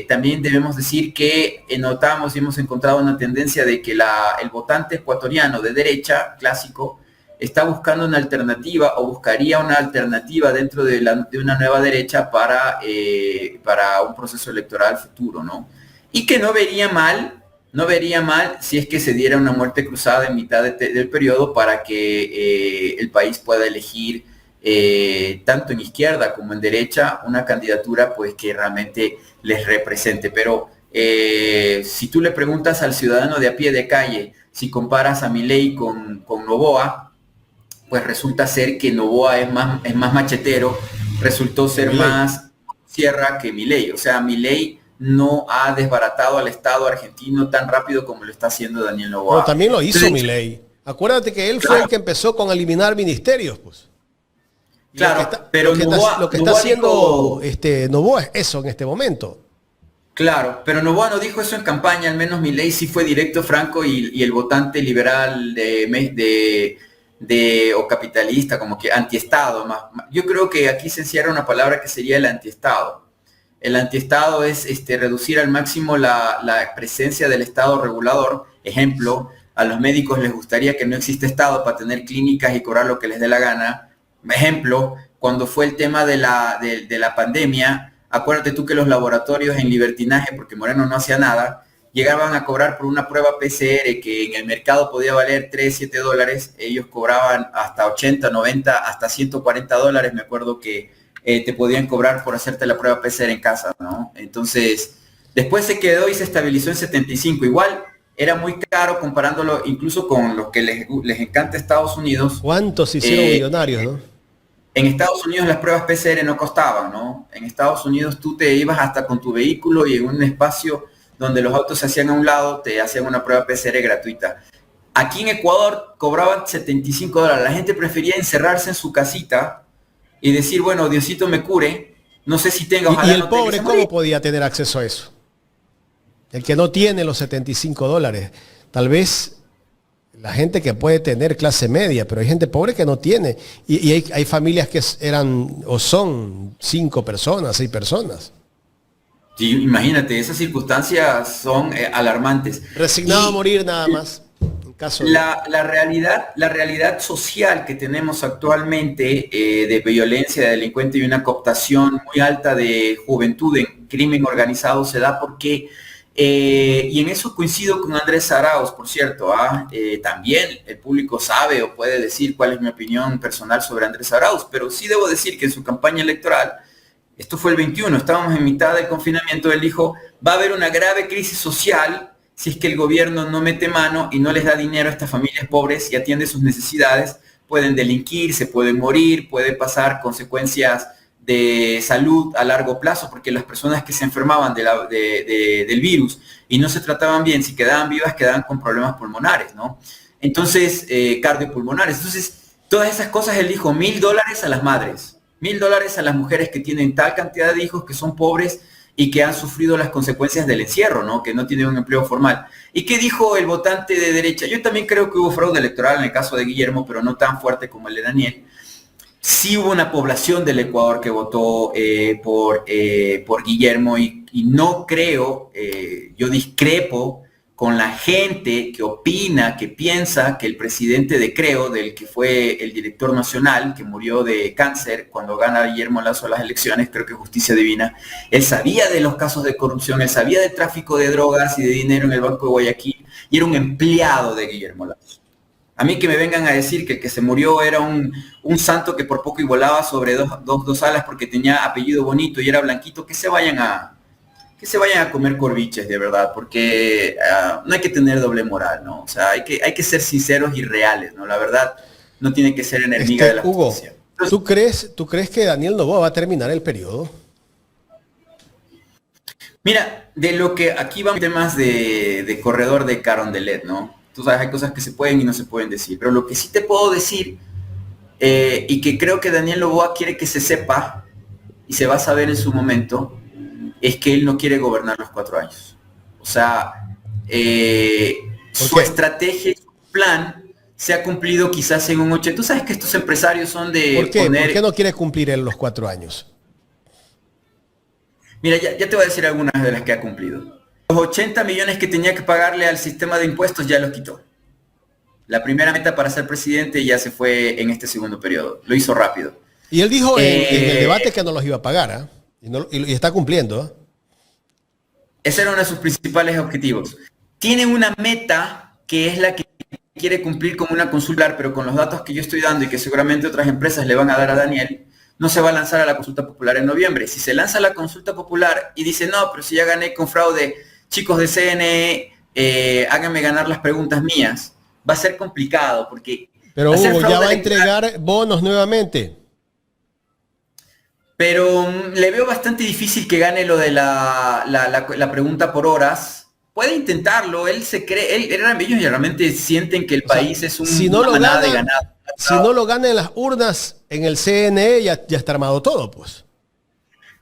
también debemos decir que notamos y hemos encontrado una tendencia de que el votante ecuatoriano de derecha clásico está buscando una alternativa o buscaría una alternativa dentro de una nueva derecha para un proceso electoral futuro, ¿no? Y que no vería mal si es que se diera una muerte cruzada en mitad del periodo para que el país pueda elegir tanto en izquierda como en derecha una candidatura pues que realmente les represente. Pero si tú le preguntas al ciudadano de a pie de calle si comparas a Milei con Noboa, pues resulta ser que Noboa es más machetero, resultó ser más sierra que Milei. O sea, Milei no ha desbaratado al Estado argentino tan rápido como lo está haciendo Daniel Noboa. Pero también lo hizo Milei. Acuérdate que él fue el que empezó con eliminar ministerios, pues. Claro, pero lo que está haciendo Noboa es eso en este momento. Claro, pero Noboa no dijo eso en campaña, al menos Milei sí fue directo, franco, y el votante liberal o capitalista, como que antiestado. Yo creo que aquí se encierra una palabra que sería el antiestado. El antiestado es reducir al máximo la presencia del Estado regulador. Ejemplo, a los médicos les gustaría que no exista Estado para tener clínicas y cobrar lo que les dé la gana. Ejemplo, cuando fue el tema de la pandemia, acuérdate tú que los laboratorios en libertinaje, porque Moreno no hacía nada, llegaban a cobrar por una prueba PCR que en el mercado podía valer 3, 7 dólares, ellos cobraban hasta 80, 90, hasta 140 dólares, me acuerdo que te podían cobrar por hacerte la prueba PCR en casa, ¿no? Entonces, después se quedó y se estabilizó en 75. Igual era muy caro comparándolo incluso con los que les encanta Estados Unidos. ¿Cuántos hicieron millonarios, no? En Estados Unidos las pruebas PCR no costaban, ¿no? En Estados Unidos tú te ibas hasta con tu vehículo y en un espacio donde los autos se hacían a un lado, te hacían una prueba PCR gratuita. Aquí en Ecuador cobraban 75 dólares. La gente prefería encerrarse en su casita y decir, bueno, Diosito me cure, no sé si tenga... ¿Y el pobre cómo podía tener acceso a eso? El que no tiene los 75 dólares. Tal vez la gente que puede tener clase media, pero hay gente pobre que no tiene. Y hay familias que eran o son 5 personas, 6 personas. Sí, imagínate, esas circunstancias son alarmantes. Resignado a morir nada más. La realidad social que tenemos actualmente de violencia, de delincuente y una cooptación muy alta de juventud en crimen organizado se da porque, y en eso coincido con Andrés Arauz, por cierto, también el público sabe o puede decir cuál es mi opinión personal sobre Andrés Arauz, pero sí debo decir que en su campaña electoral, esto fue el 21, estábamos en mitad del confinamiento, él dijo, va a haber una grave crisis social si es que el gobierno no mete mano y no les da dinero a estas familias pobres y atiende sus necesidades, pueden delinquir, se pueden morir, puede pasar consecuencias de salud a largo plazo, porque las personas que se enfermaban del virus y no se trataban bien, si quedaban vivas, quedaban con problemas pulmonares, ¿no? Entonces, cardiopulmonares. Entonces, todas esas cosas él dijo, $1,000 a las madres, $1,000 a las mujeres que tienen tal cantidad de hijos que son pobres y que han sufrido las consecuencias del encierro, ¿no? Que no tienen un empleo formal. ¿Y qué dijo el votante de derecha? Yo también creo que hubo fraude electoral en el caso de Guillermo, pero no tan fuerte como el de Daniel. Sí hubo una población del Ecuador que votó por Guillermo y no creo, yo discrepo con la gente que opina, que piensa que el presidente de Creo, del que fue el director nacional, que murió de cáncer cuando gana Guillermo Lasso las elecciones, creo que Justicia Divina, él sabía de los casos de corrupción, él sabía del tráfico de drogas y de dinero en el Banco de Guayaquil, y era un empleado de Guillermo Lasso. A mí que me vengan a decir que el que se murió era un santo que por poco y volaba sobre dos alas porque tenía apellido bonito y era blanquito, que se vayan a comer corviches, de verdad, porque no hay que tener doble moral, ¿no? O sea, hay que ser sinceros y reales, ¿no? La verdad no tiene que ser enemiga de la justicia. Hugo, ¿tú crees que Daniel Noboa va a terminar el periodo? Mira, de lo que aquí van temas de corredor de Carondelet, ¿no? Tú sabes, hay cosas que se pueden y no se pueden decir, pero lo que sí te puedo decir, y que creo que Daniel Noboa quiere que se sepa, y se va a saber en su momento, es que él no quiere gobernar los 4 años. O sea, su estrategia y su plan se ha cumplido quizás en un 8. Tú sabes que estos empresarios son de ¿Por qué? ¿Por qué no quiere cumplir él los 4 años? Mira, ya te voy a decir algunas de las que ha cumplido. Los 80 millones que tenía que pagarle al sistema de impuestos ya los quitó. La primera meta para ser presidente ya se fue en este segundo periodo. Lo hizo rápido. Y él dijo en el debate que no los iba a pagar, ¿eh? Y está cumpliendo, ¿eh? Ese era uno de sus principales objetivos. Tiene una meta que es la que quiere cumplir con una consulta, pero con los datos que yo estoy dando y que seguramente otras empresas le van a dar a Daniel, no se va a lanzar a la consulta popular en noviembre. Si se lanza a la consulta popular y dice, no, pero si ya gané con fraude, chicos de CNE, háganme ganar las preguntas mías, va a ser complicado porque... Pero Hugo, ya va a entregar bonos nuevamente. pero le veo bastante difícil que gane lo de la pregunta por horas. Puede intentarlo, él se cree, ellos realmente sienten que el país es una manada de ganado. Si no lo gana en las urnas, en el CNE ya está armado todo, pues.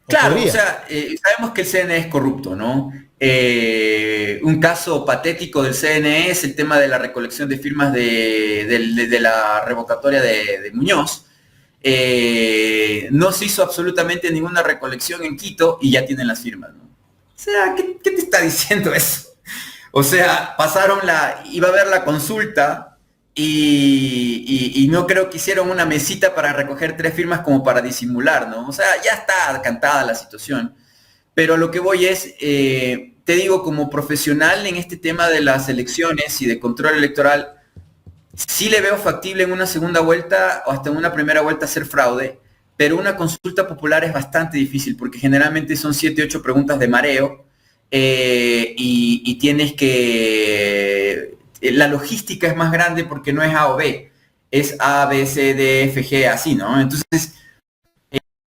Claro, o sea, sabemos que el CNE es corrupto, ¿no? Un caso patético del CNE es el tema de la recolección de firmas de la revocatoria de Muñoz. No se hizo absolutamente ninguna recolección en Quito y ya tienen las firmas, ¿no? O sea, ¿qué te está diciendo eso? O sea, iba a haber la consulta y no creo que hicieron una mesita para recoger 3 firmas como para disimular, ¿no? O sea, ya está cantada la situación. Pero lo que voy es, te digo, como profesional en este tema de las elecciones y de control electoral, sí le veo factible en una segunda vuelta o hasta en una primera vuelta hacer fraude, pero una consulta popular es bastante difícil porque generalmente son 7, 8 preguntas de mareo y tienes que... La logística es más grande porque no es A o B, es A, B, C, D, F, G, así, ¿no? Entonces,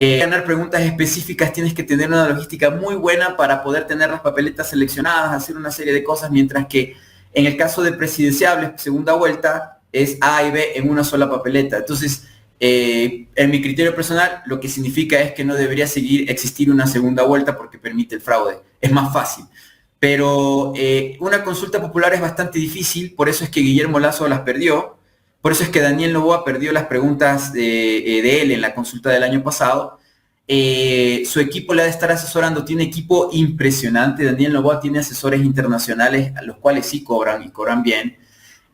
ganar preguntas específicas tienes que tener una logística muy buena para poder tener las papeletas seleccionadas, hacer una serie de cosas, mientras que en el caso de presidenciables, segunda vuelta, es A y B en una sola papeleta. Entonces, en mi criterio personal, lo que significa es que no debería existir una segunda vuelta porque permite el fraude. Es más fácil. Pero una consulta popular es bastante difícil, por eso es que Guillermo Lasso las perdió, por eso es que Daniel Noboa perdió las preguntas de él en la consulta del año pasado. Su equipo le ha de estar asesorando, tiene equipo impresionante. Daniel Noboa tiene asesores internacionales, a los cuales sí cobran y cobran bien.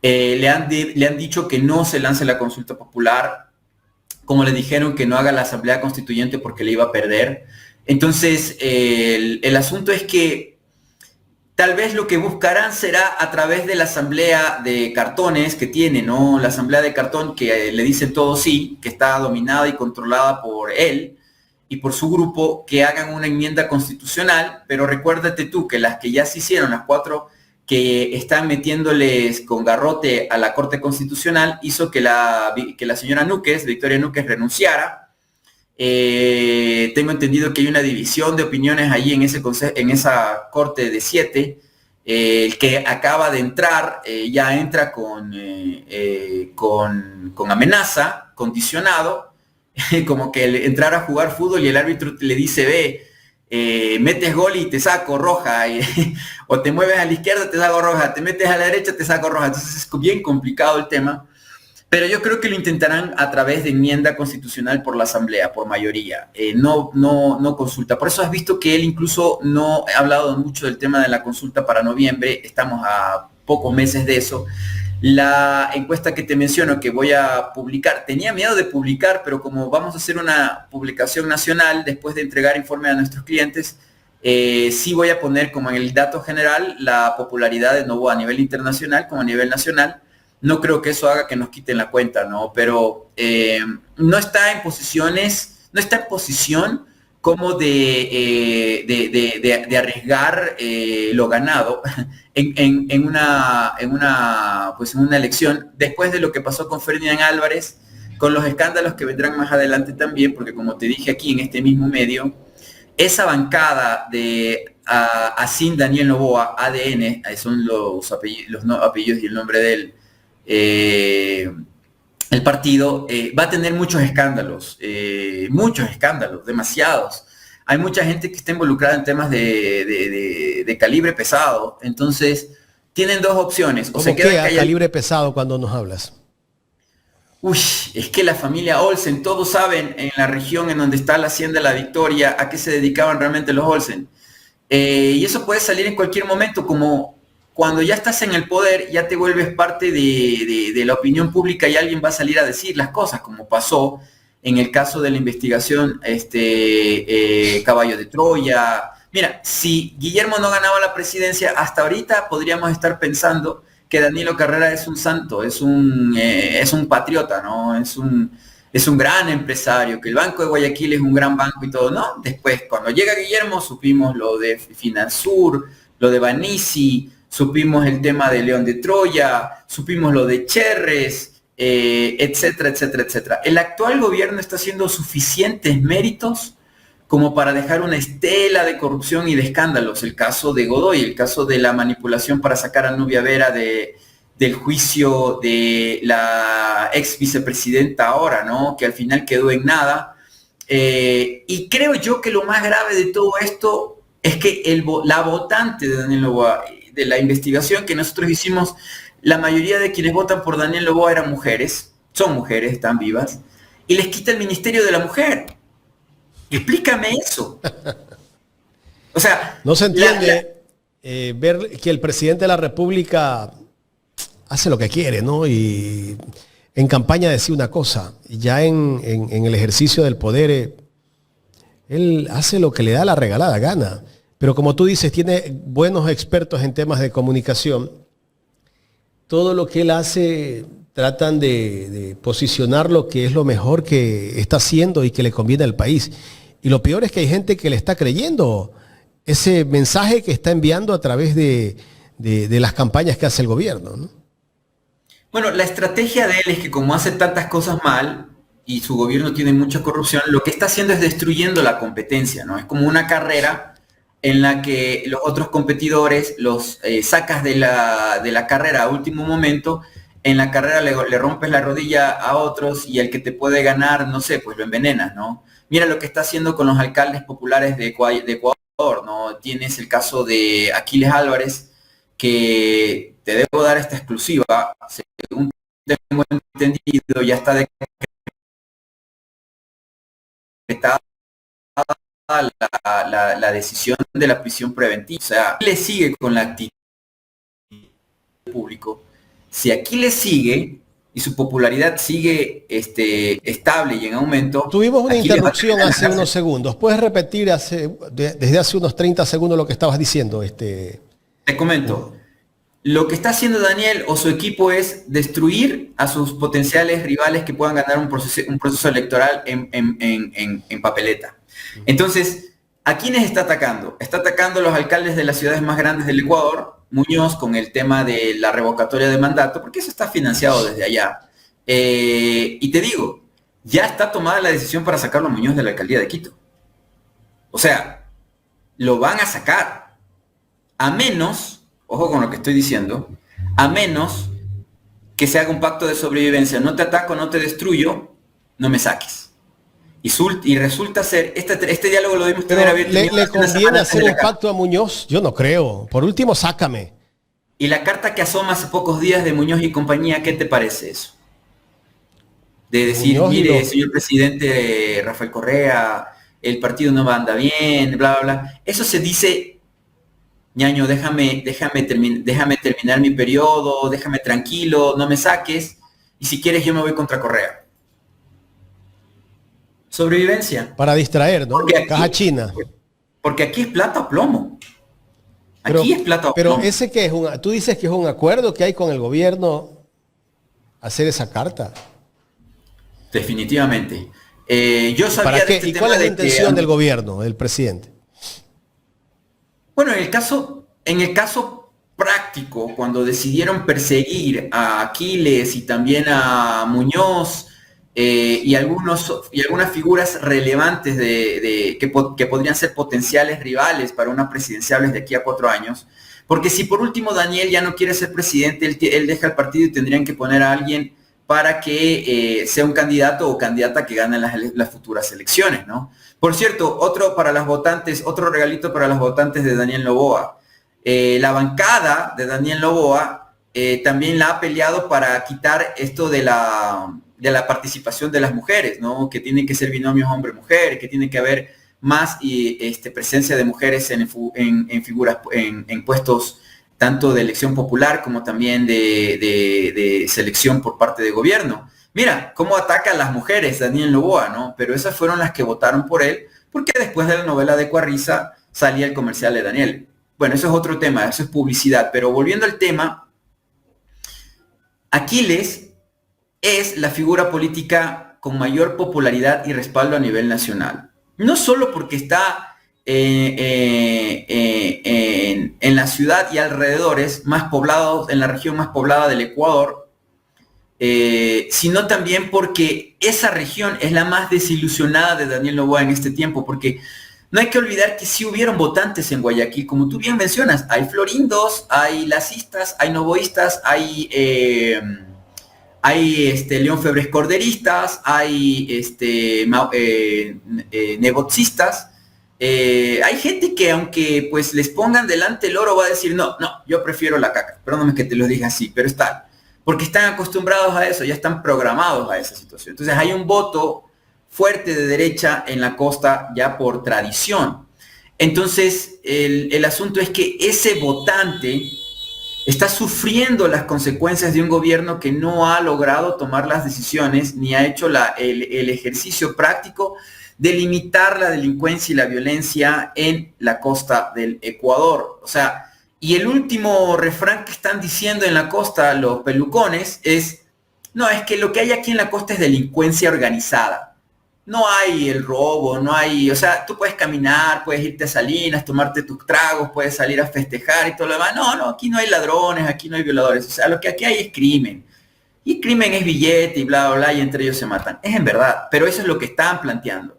Le han dicho que no se lance la consulta popular, como le dijeron que no haga la asamblea constituyente porque le iba a perder. Entonces, el asunto es que tal vez lo que buscarán será a través de la asamblea de cartones que tiene, ¿no? La asamblea de cartón que le dicen todo sí, que está dominada y controlada por él y por su grupo, que hagan una enmienda constitucional, pero recuérdate tú que las que ya se hicieron, las 4 que están metiéndoles con garrote a la Corte Constitucional, hizo que la señora Núquez, Victoria Núquez, renunciara. Tengo entendido que hay una división de opiniones ahí en esa Corte de 7. El que acaba de entrar ya entra con amenaza, condicionado, como que entrar a jugar fútbol y el árbitro le dice, ve, metes gol y te saco roja, o te mueves a la izquierda te saco roja, te metes a la derecha te saco roja. Entonces es bien complicado el tema, pero yo creo que lo intentarán a través de enmienda constitucional por la asamblea, por mayoría, no consulta. Por eso has visto que él incluso no ha hablado mucho del tema de la consulta para noviembre, estamos a pocos meses de eso. La encuesta que te menciono que voy a publicar, tenía miedo de publicar, pero como vamos a hacer una publicación nacional después de entregar informe a nuestros clientes, sí voy a poner como en el dato general la popularidad de Noboa a nivel internacional como a nivel nacional. No creo que eso haga que nos quiten la cuenta, ¿no? Pero no está en posición como de arriesgar lo ganado en una elección, después de lo que pasó con Ferdinand Álvarez, con los escándalos que vendrán más adelante también, porque como te dije aquí en este mismo medio, esa bancada de Asín Daniel Noboa, ADN, son los apellidos y el nombre de él, el partido va a tener muchos escándalos, demasiados. Hay mucha gente que está involucrada en temas de calibre pesado, entonces tienen dos opciones. O se queda calibre pesado cuando nos hablas. Uy, es que la familia Olsen, todos saben en la región en donde está la Hacienda La Victoria a qué se dedicaban realmente los Olsen. Y eso puede salir en cualquier momento, como cuando ya estás en el poder, ya te vuelves parte de la opinión pública y alguien va a salir a decir las cosas, como pasó en el caso de la investigación Caballo de Troya. Mira, si Guillermo no ganaba la presidencia, hasta ahorita podríamos estar pensando que Danilo Carrera es un santo, es un patriota, ¿no? Es un gran empresario, que el Banco de Guayaquil es un gran banco y todo, ¿no? Después, cuando llega Guillermo, supimos lo de Finansur, lo de Banisi, supimos el tema de León de Troya, supimos lo de Cherres, etcétera, etcétera, etcétera. El actual gobierno está haciendo suficientes méritos como para dejar una estela de corrupción y de escándalos. El caso de Godoy, el caso de la manipulación para sacar a Nubia Vera del juicio de la ex vicepresidenta ahora, ¿no? Que al final quedó en nada. Y creo yo que lo más grave de todo esto es que la votante de Daniel Noboa, de la investigación que nosotros hicimos, la mayoría de quienes votan por Daniel Noboa eran mujeres, son mujeres, están vivas, y les quita el Ministerio de la Mujer. Explícame eso. O sea, no se entiende ver que el presidente de la República hace lo que quiere, ¿no? Y en campaña decía una cosa, y ya en el ejercicio del poder, él hace lo que le da la regalada gana. Pero como tú dices, tiene buenos expertos en temas de comunicación. Todo lo que él hace tratan de posicionar lo que es lo mejor que está haciendo y que le conviene al país. Y lo peor es que hay gente que le está creyendo ese mensaje que está enviando a través de las campañas que hace el gobierno, ¿no? Bueno, la estrategia de él es que como hace tantas cosas mal y su gobierno tiene mucha corrupción, lo que está haciendo es destruyendo la competencia, ¿no? Es como una carrera en la que los otros competidores los sacas de la carrera a último momento. En la carrera le rompes la rodilla a otros y el que te puede ganar, no sé, pues lo envenenas, ¿no? Mira lo que está haciendo con los alcaldes populares de Ecuador, ¿no? Tienes el caso de Aquiles Álvarez, que te debo dar esta exclusiva, según tengo entendido, ya está decretada la decisión de la prisión preventiva. O sea, le sigue con la actitud público. Si aquí le sigue y su popularidad sigue estable y en aumento. Tuvimos una interrupción hace unos segundos. ¿Puedes repetir desde hace unos 30 segundos lo que estabas diciendo? Te comento. Lo que está haciendo Daniel o su equipo es destruir a sus potenciales rivales que puedan ganar un proceso electoral en papeleta. Entonces, ¿a quiénes está atacando? Está atacando a los alcaldes de las ciudades más grandes del Ecuador, Muñoz con el tema de la revocatoria de mandato, porque eso está financiado desde allá. Y te digo, ya está tomada la decisión para sacarlo a Muñoz de la alcaldía de Quito. O sea, lo van a sacar. A menos, ojo con lo que estoy diciendo, a menos que se haga un pacto de sobrevivencia. No te ataco, no te destruyo, no me saques. Y resulta ser, este diálogo lo debemos tener abierto. ¿Le conviene hacer un pacto a Muñoz? Yo no creo. Por último, sácame. Y la carta que asoma hace pocos días de Muñoz y compañía, ¿qué te parece eso? De decir, Muñoz, mire, señor presidente Rafael Correa, el partido no anda bien, bla, bla, bla. Eso se dice, ñaño, déjame terminar mi periodo, déjame tranquilo, no me saques, y si quieres yo me voy contra Correa. Sobrevivencia. Para distraer, ¿no? Aquí, caja china. Porque aquí es plata o plomo. Aquí es plata o plomo. Pero ese que es tú dices que es un acuerdo que hay con el gobierno hacer esa carta. Definitivamente. Yo sabía ¿Para qué? ¿Y cuál es la intención del gobierno, del presidente? Bueno, en el caso práctico, cuando decidieron perseguir a Aquiles y también a Muñoz, y algunas figuras relevantes que podrían ser potenciales rivales para unas presidenciables de aquí a 4 años, porque si por último Daniel ya no quiere ser presidente, él deja el partido y tendrían que poner a alguien para que sea un candidato o candidata que gane las futuras elecciones, ¿no? Por cierto, otro regalito para los votantes de Daniel Noboa. La bancada de Daniel Noboa también la ha peleado para quitar esto de la participación de las mujeres, ¿no? Que tienen que ser binomios hombre-mujer, que tiene que haber más presencia de mujeres en figuras, en puestos tanto de elección popular como también de selección por parte de gobierno. Mira, cómo ataca a las mujeres Daniel Noboa, ¿no? Pero esas fueron las que votaron por él, porque después de la novela de Cuarriza salía el comercial de Daniel. Bueno, eso es otro tema, eso es publicidad, pero volviendo al tema, Aquiles es la figura política con mayor popularidad y respaldo a nivel nacional. No solo porque está en la ciudad y alrededores más poblados, en la región más poblada del Ecuador, sino también porque esa región es la más desilusionada de Daniel Noboa en este tiempo, porque no hay que olvidar que sí hubieron votantes en Guayaquil, como tú bien mencionas, hay florindos, hay lacistas, hay novoístas, hay León Febres corderistas, hay negocistas, hay gente que aunque pues les pongan delante el oro va a decir, no, yo prefiero la caca, perdóname que te lo diga así, pero está, porque están acostumbrados a eso, ya están programados a esa situación. Entonces hay un voto fuerte de derecha en la costa ya por tradición. Entonces el asunto es que ese votante está sufriendo las consecuencias de un gobierno que no ha logrado tomar las decisiones ni ha hecho el ejercicio práctico de limitar la delincuencia y la violencia en la costa del Ecuador. O sea, y el último refrán que están diciendo en la costa los pelucones es, no, es que lo que hay aquí en la costa es delincuencia organizada. No hay el robo, no hay, o sea, tú puedes caminar, puedes irte a Salinas, tomarte tus tragos, puedes salir a festejar y todo lo demás. No, aquí no hay ladrones, aquí no hay violadores. O sea, lo que aquí hay es crimen. Y crimen es billete y bla, bla, bla, y entre ellos se matan. Es en verdad, pero eso es lo que están planteando.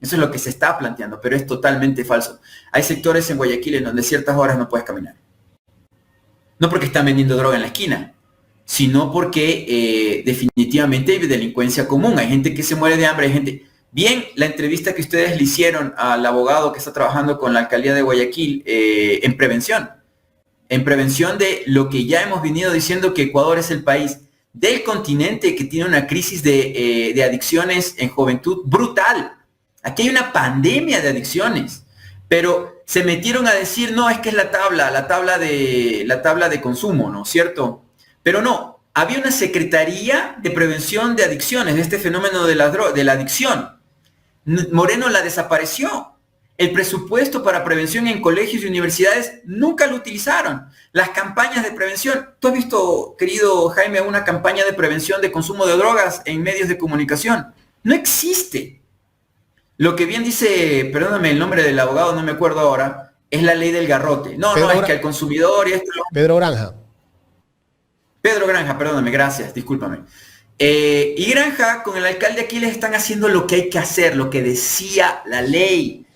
Eso es lo que se está planteando, pero es totalmente falso. Hay sectores en Guayaquil en donde ciertas horas no puedes caminar. No porque están vendiendo droga en la esquina, sino porque definitivamente hay delincuencia común, hay gente que se muere de hambre, hay gente... Bien, la entrevista que ustedes le hicieron al abogado que está trabajando con la alcaldía de Guayaquil en prevención de lo que ya hemos venido diciendo, que Ecuador es el país del continente que tiene una crisis de adicciones en juventud brutal. Aquí hay una pandemia de adicciones, pero se metieron a decir, no, es que es la tabla de consumo, ¿no es cierto? Pero no, había una Secretaría de Prevención de Adicciones, de este fenómeno de la adicción. Moreno la desapareció. El presupuesto para prevención en colegios y universidades nunca lo utilizaron. Las campañas de prevención, ¿tú has visto, querido Jaime, una campaña de prevención de consumo de drogas en medios de comunicación? No existe. Lo que bien dice, perdóname el nombre del abogado, no me acuerdo ahora, es la ley del garrote. No, es que al consumidor y esto... Pedro Granja, perdóname, gracias, discúlpame. Y Granja, con el alcalde aquí les están haciendo lo que hay que hacer, lo que decía la ley.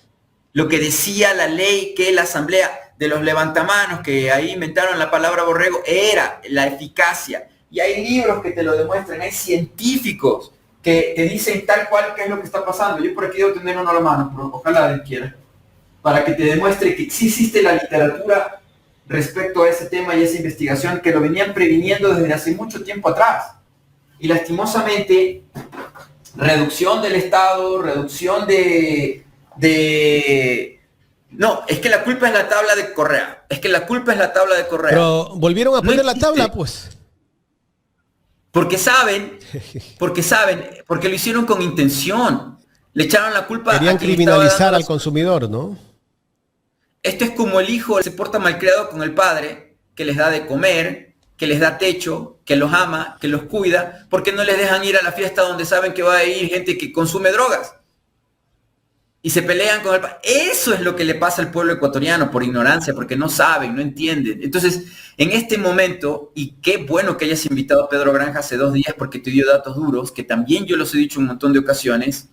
Lo que decía la ley que la asamblea de los levantamanos, que ahí inventaron la palabra borrego, era la eficacia. Y hay libros que te lo demuestran, hay científicos que te dicen tal cual qué es lo que está pasando. Yo por aquí debo tener uno a la mano, pero ojalá él quiera, para que te demuestre que sí existe la literatura respecto a ese tema y esa investigación, que lo venían previniendo desde hace mucho tiempo atrás. Y lastimosamente, reducción del Estado, reducción No, es que la culpa es la tabla de Correa. Pero volvieron a poner la tabla, pues. Porque saben, porque lo hicieron con intención. Le echaron la culpa. Querían criminalizar al consumidor, ¿no? Esto es como el hijo se porta malcriado con el padre, que les da de comer, que les da techo, que los ama, que los cuida, porque no les dejan ir a la fiesta donde saben que va a ir gente que consume drogas. Y se pelean con el padre. Eso es lo que le pasa al pueblo ecuatoriano por ignorancia, porque no saben, no entienden. Entonces, en este momento, y qué bueno que hayas invitado a Pedro Granja hace 2 días porque te dio datos duros, que también yo los he dicho un montón de ocasiones.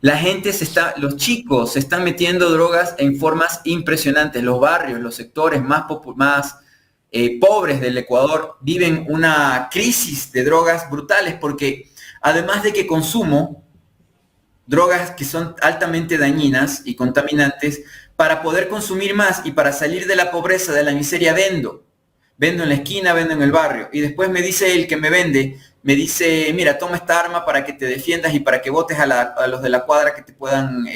La gente los chicos se están metiendo drogas en formas impresionantes. Los barrios, los sectores más pobres del Ecuador viven una crisis de drogas brutales porque además de que consumo drogas que son altamente dañinas y contaminantes, para poder consumir más y para salir de la pobreza, de la miseria, vendo en la esquina, vendo en el barrio, y después me dice el que me vende, me dice, mira, toma esta arma para que te defiendas y para que botes a los de la cuadra que te puedan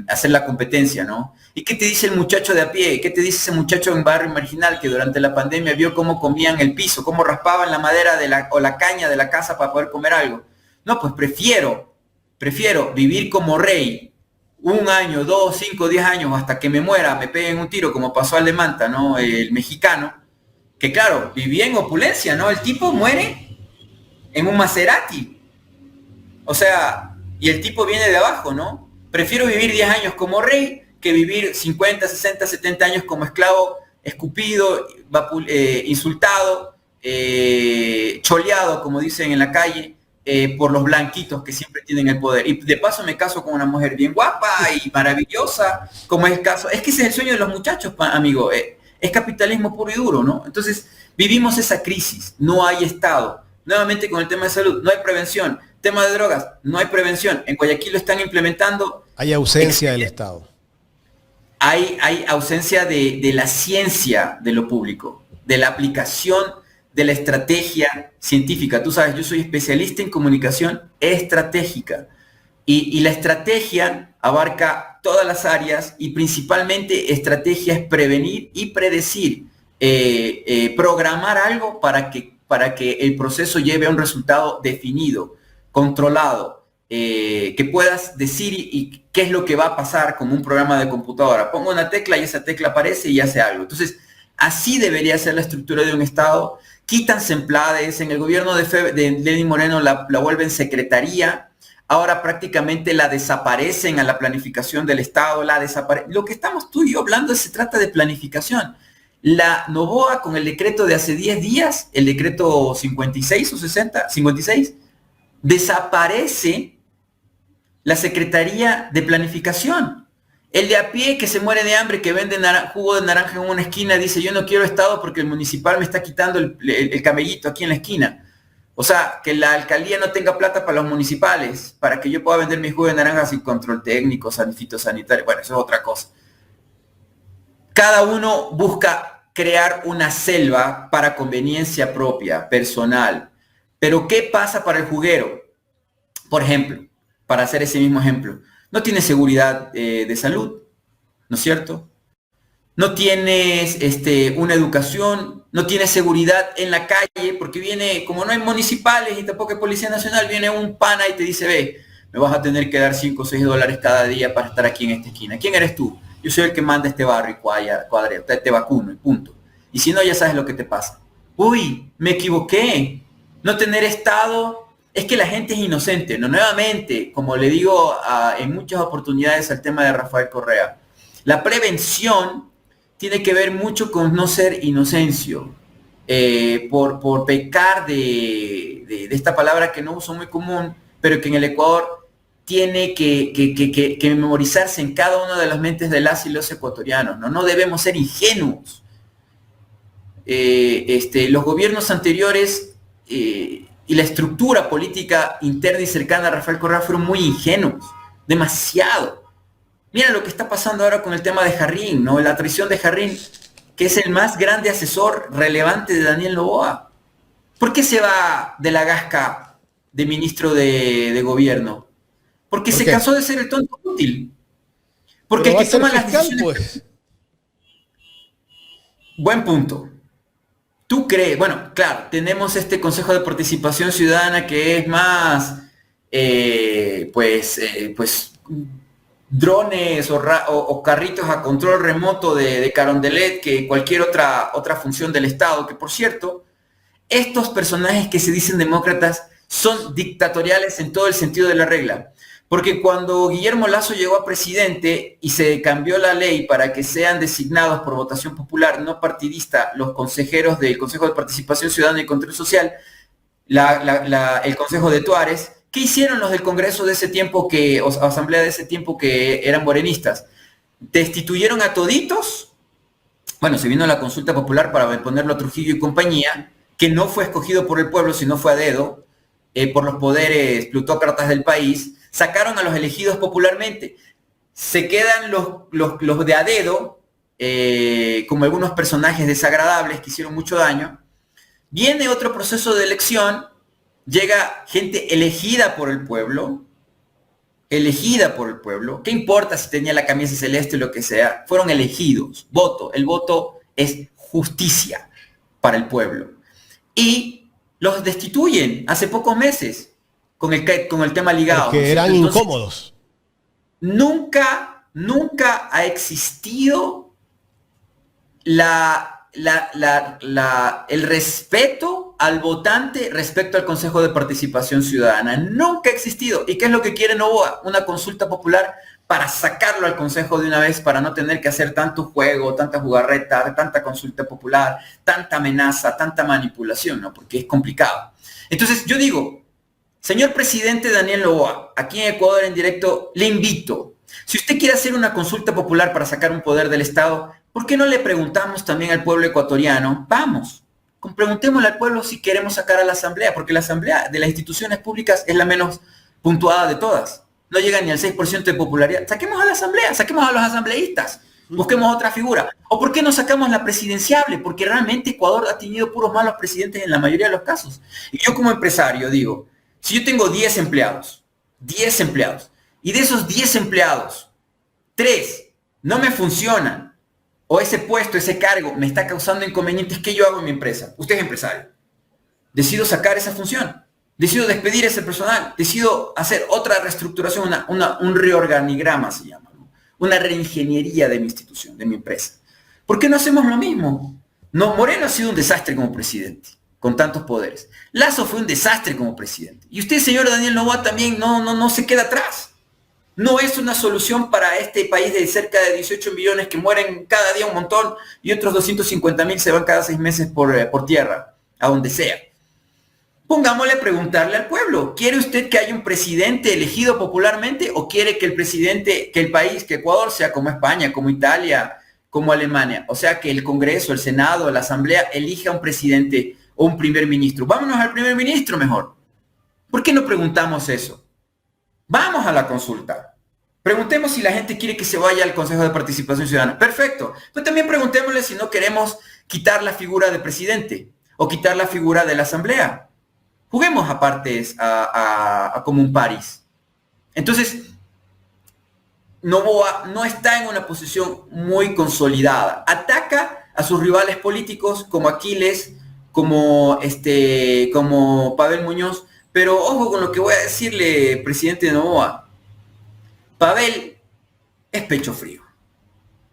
hacer la competencia, ¿no? ¿Y qué te dice el muchacho de a pie? ¿Qué te dice ese muchacho en barrio marginal que durante la pandemia vio cómo comían el piso, cómo raspaban la madera o la caña de la casa para poder comer algo? No, pues prefiero vivir como rey 1 año, 2, 5, 10 años hasta que me muera, me peguen un tiro como pasó al de Manta, ¿no? El mexicano, que claro, vivía en opulencia, ¿no? El tipo muere en un Maserati. O sea, y el tipo viene de abajo, ¿no? Prefiero vivir 10 años como rey que vivir 50, 60, 70 años como esclavo, escupido, insultado, choleado, como dicen en la calle, por los blanquitos que siempre tienen el poder. Y de paso me caso con una mujer bien guapa y maravillosa, como es el caso. Es que ese es el sueño de los muchachos, amigo. Es capitalismo puro y duro, ¿no? Entonces, vivimos esa crisis. No hay Estado. Nuevamente con el tema de salud, no hay prevención. Tema de drogas, no hay prevención. En Guayaquil lo están implementando. Hay ausencia del Estado. Hay ausencia de la ciencia de lo público, de la aplicación de la estrategia científica. Tú sabes, yo soy especialista en comunicación estratégica y la estrategia abarca todas las áreas y principalmente estrategia es prevenir y predecir, programar algo para que el proceso lleve a un resultado definido, controlado, que puedas decir y qué es lo que va a pasar con un programa de computadora. Pongo una tecla y esa tecla aparece y hace algo. Entonces, así debería ser la estructura de un Estado. Quitan Semplades, en el gobierno de Lenín Moreno la vuelven secretaría, ahora prácticamente la desaparecen a la planificación del Estado, Lo que estamos tú y yo hablando se trata de planificación. La Noboa con el decreto de hace 10 días, el decreto 56 o 60, 56, desaparece la Secretaría de Planificación. El de a pie que se muere de hambre, que vende jugo de naranja en una esquina, dice, yo no quiero Estado porque el municipal me está quitando el camellito aquí en la esquina. O sea, que la alcaldía no tenga plata para los municipales, para que yo pueda vender mi jugo de naranja sin control técnico, fitosanitario. Bueno, eso es otra cosa. Cada uno busca crear una selva para conveniencia propia, personal. Pero ¿qué pasa para el juguero? Por ejemplo, para hacer ese mismo ejemplo, no tienes seguridad de salud, ¿no es cierto? No tienes una educación, no tienes seguridad en la calle, porque viene, como no hay municipales y tampoco hay Policía Nacional, viene un pana y te dice, ve, me vas a tener que dar 5 o 6 dólares cada día para estar aquí en esta esquina. ¿Quién eres tú? Yo soy el que manda este barrio y cuadre, te vacuno y punto. Y si no, ya sabes lo que te pasa. Uy, me equivoqué. No tener Estado. Es que la gente es inocente, ¿no? Nuevamente, como le digo en muchas oportunidades al tema de Rafael Correa, la prevención tiene que ver mucho con no ser inocencio, por pecar de esta palabra que no uso muy común, pero que en el Ecuador tiene que memorizarse en cada una de las mentes de las y los ecuatorianos, ¿no? No debemos ser ingenuos. Los gobiernos anteriores y la estructura política interna y cercana a Rafael Correa fueron muy ingenuos, demasiado. Mira lo que está pasando ahora con el tema de Jarrín, ¿no? La traición de Jarrín, que es el más grande asesor relevante de Daniel Noboa. ¿Por qué se va de la gasca de ministro de gobierno? Porque se cansó de ser el tonto útil. Porque el que toma las decisiones... Pues. Buen punto. ¿Tú crees? Bueno, claro, tenemos este Consejo de Participación Ciudadana que es más, drones o carritos a control remoto de Carondelet que cualquier otra función del Estado, que por cierto, estos personajes que se dicen demócratas son dictatoriales en todo el sentido de la regla. Porque cuando Guillermo Lasso llegó a presidente y se cambió la ley para que sean designados por votación popular no partidista los consejeros del Consejo de Participación Ciudadana y Control Social, el Consejo de Tuares, ¿qué hicieron los del Congreso de ese tiempo o Asamblea de ese tiempo que eran morenistas? Destituyeron a toditos. Bueno, se vino la consulta popular para ponerlo a Trujillo y compañía, que no fue escogido por el pueblo, sino fue a dedo, por los poderes plutócratas del país. Sacaron a los elegidos popularmente. Se quedan los de a dedo, como algunos personajes desagradables que hicieron mucho daño. Viene otro proceso de elección, llega gente elegida por el pueblo, ¿qué importa si tenía la camisa celeste o lo que sea? Fueron elegidos, voto, el voto es justicia para el pueblo. Y los destituyen hace pocos meses con el tema ligado. Porque eran incómodos. Nunca ha existido el respeto al votante respecto al Consejo de Participación Ciudadana. Nunca ha existido. ¿Y qué es lo que quiere Noboa? Una consulta popular para sacarlo al Consejo de una vez, para no tener que hacer tanto juego, tanta jugarreta, tanta consulta popular, tanta amenaza, tanta manipulación, ¿no? Porque es complicado. Entonces, yo digo, Señor presidente Daniel Noboa, aquí en Ecuador en directo, le invito. Si usted quiere hacer una consulta popular para sacar un poder del Estado, ¿por qué no le preguntamos también al pueblo ecuatoriano? Vamos, preguntémosle al pueblo si queremos sacar a la asamblea, porque la asamblea de las instituciones públicas es la menos puntuada de todas. No llega ni al 6% de popularidad. Saquemos a la asamblea, saquemos a los asambleístas, busquemos otra figura. ¿O por qué no sacamos la presidenciable? Porque realmente Ecuador ha tenido puros malos presidentes en la mayoría de los casos. Y yo como empresario digo, si yo tengo 10 empleados, y de esos 10 empleados, 3 no me funcionan, o ese puesto, ese cargo me está causando inconvenientes, ¿qué yo hago en mi empresa? Usted es empresario. Decido sacar esa función, decido despedir ese personal, decido hacer otra reestructuración, un reorganigrama se llama, ¿no? Una reingeniería de mi institución, de mi empresa. ¿Por qué no hacemos lo mismo? No, Moreno ha sido un desastre como presidente, con tantos poderes. Lasso fue un desastre como presidente. Y usted, señor Daniel Noboa, también no se queda atrás. No es una solución para este país de cerca de 18 millones que mueren cada día un montón y otros 250.000 se van cada 6 meses por tierra, a donde sea. Pongámosle a preguntarle al pueblo, ¿quiere usted que haya un presidente elegido popularmente o quiere que el presidente, que el país, que Ecuador sea como España, como Italia, como Alemania? O sea, que el Congreso, el Senado, la Asamblea elija un presidente o un primer ministro. Vámonos al primer ministro mejor. ¿Por qué no preguntamos eso? Vamos a la consulta. Preguntemos si la gente quiere que se vaya al Consejo de Participación Ciudadana. Perfecto. Pero también preguntémosle si no queremos quitar la figura de presidente o quitar la figura de la Asamblea. Juguemos a partes a como un París. Entonces, Noboa no está en una posición muy consolidada. Ataca a sus rivales políticos como Aquiles, como Pavel Muñoz. Pero ojo con lo que voy a decirle, presidente Noboa. Pavel es pecho frío.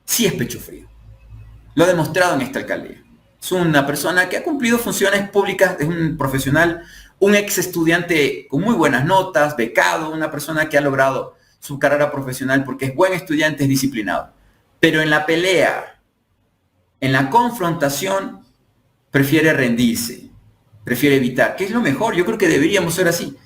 Sí es pecho frío. Lo ha demostrado en esta alcaldía. Es una persona que ha cumplido funciones públicas, es un profesional, un ex estudiante con muy buenas notas, becado, una persona que ha logrado su carrera profesional porque es buen estudiante, es disciplinado. Pero en la pelea, en la confrontación, prefiere rendirse, prefiere evitar, que es lo mejor. Yo creo que deberíamos ser así,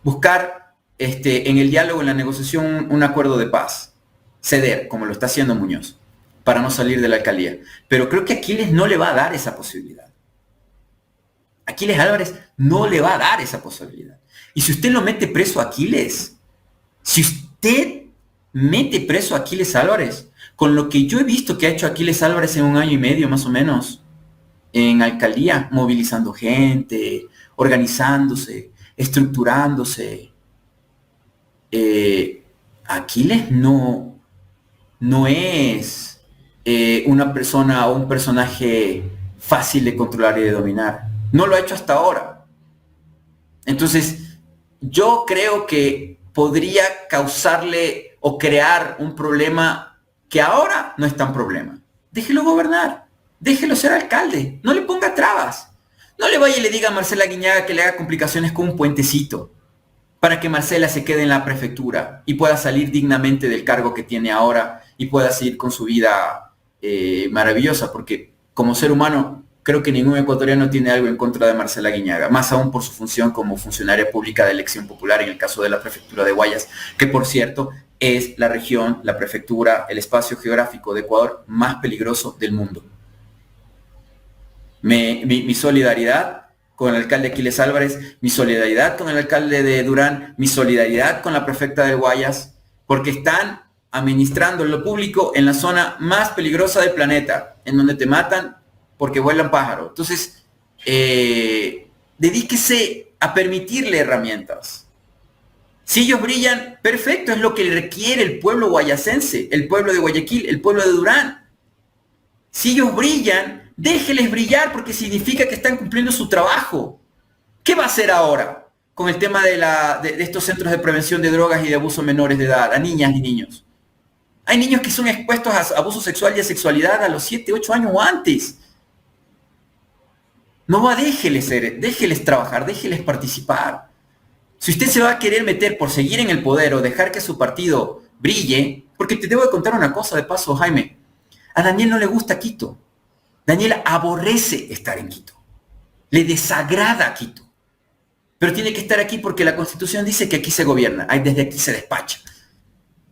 buscar en el diálogo, en la negociación, un acuerdo de paz, ceder, como lo está haciendo Muñoz, para no salir de la alcaldía. Pero creo que Aquiles no le va a dar esa posibilidad. Aquiles Álvarez no le va a dar esa posibilidad. Y si usted lo mete preso a Aquiles, si usted mete preso a Aquiles Álvarez, con lo que yo he visto que ha hecho Aquiles Álvarez en 1 año y medio más o menos, en alcaldía, movilizando gente, organizándose, estructurándose, Aquiles no es una persona o un personaje fácil de controlar y de dominar. No lo ha hecho hasta ahora. Entonces, yo creo que podría causarle o crear un problema que ahora no es tan problema. Déjelo gobernar, déjelo ser alcalde, no le ponga trabas. No le vaya y le diga a Marcela Guiñaga que le haga complicaciones con un puentecito para que Marcela se quede en la prefectura y pueda salir dignamente del cargo que tiene ahora y pueda seguir con su vida maravillosa, porque como ser humano creo que ningún ecuatoriano tiene algo en contra de Marcela Guiñaga, más aún por su función como funcionaria pública de elección popular en el caso de la prefectura de Guayas, que por cierto es la región, la prefectura, el espacio geográfico de Ecuador más peligroso del mundo. Mi solidaridad con el alcalde Aquiles Álvarez, mi solidaridad con el alcalde de Durán, mi solidaridad con la prefecta de Guayas, porque están administrando lo público en la zona más peligrosa del planeta, en donde te matan porque vuelan pájaros. Entonces, dedíquese a permitirle herramientas. Si ellos brillan, perfecto, es lo que requiere el pueblo guayacense, el pueblo de Guayaquil, el pueblo de Durán. Si ellos brillan, déjeles brillar porque significa que están cumpliendo su trabajo. ¿Qué va a hacer ahora con el tema de estos centros de prevención de drogas y de abuso menores de edad, a niñas y niños? Hay niños que son expuestos a abuso sexual y a sexualidad a los 7, 8 años o antes. No va, déjeles trabajar, déjeles participar. Si usted se va a querer meter por seguir en el poder o dejar que su partido brille, porque te debo de contar una cosa de paso, Jaime. A Daniel no le gusta Quito. Daniel aborrece estar en Quito. Le desagrada Quito. pero tiene que estar aquí porque la Constitución dice que aquí se gobierna, desde aquí se despacha.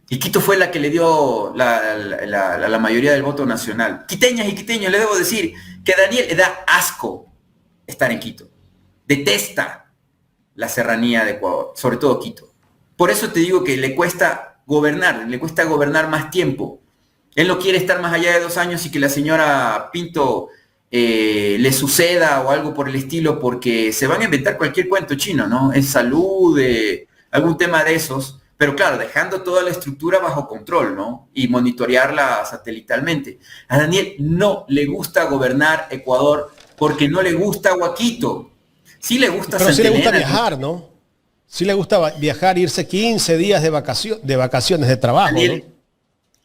Y Quito fue la que le dio la mayoría del voto nacional. Quiteñas y quiteños, le debo decir que a Daniel le da asco estar en Quito. Detesta la serranía de Ecuador, sobre todo Quito. Por eso te digo que le cuesta gobernar más tiempo. Él no quiere estar más allá de 2 años y que la señora Pinto le suceda o algo por el estilo, porque se van a inventar cualquier cuento chino, ¿no? Es salud, algún tema de esos, pero claro, dejando toda la estructura bajo control, ¿no? Y monitorearla satelitalmente. A Daniel no le gusta gobernar Ecuador porque no le gusta Guaquito. Sí le gusta Pero Santa sí le gusta Elena, viajar, ¿no? Sí le gusta viajar, irse 15 días de vacaciones de trabajo, Daniel, ¿no?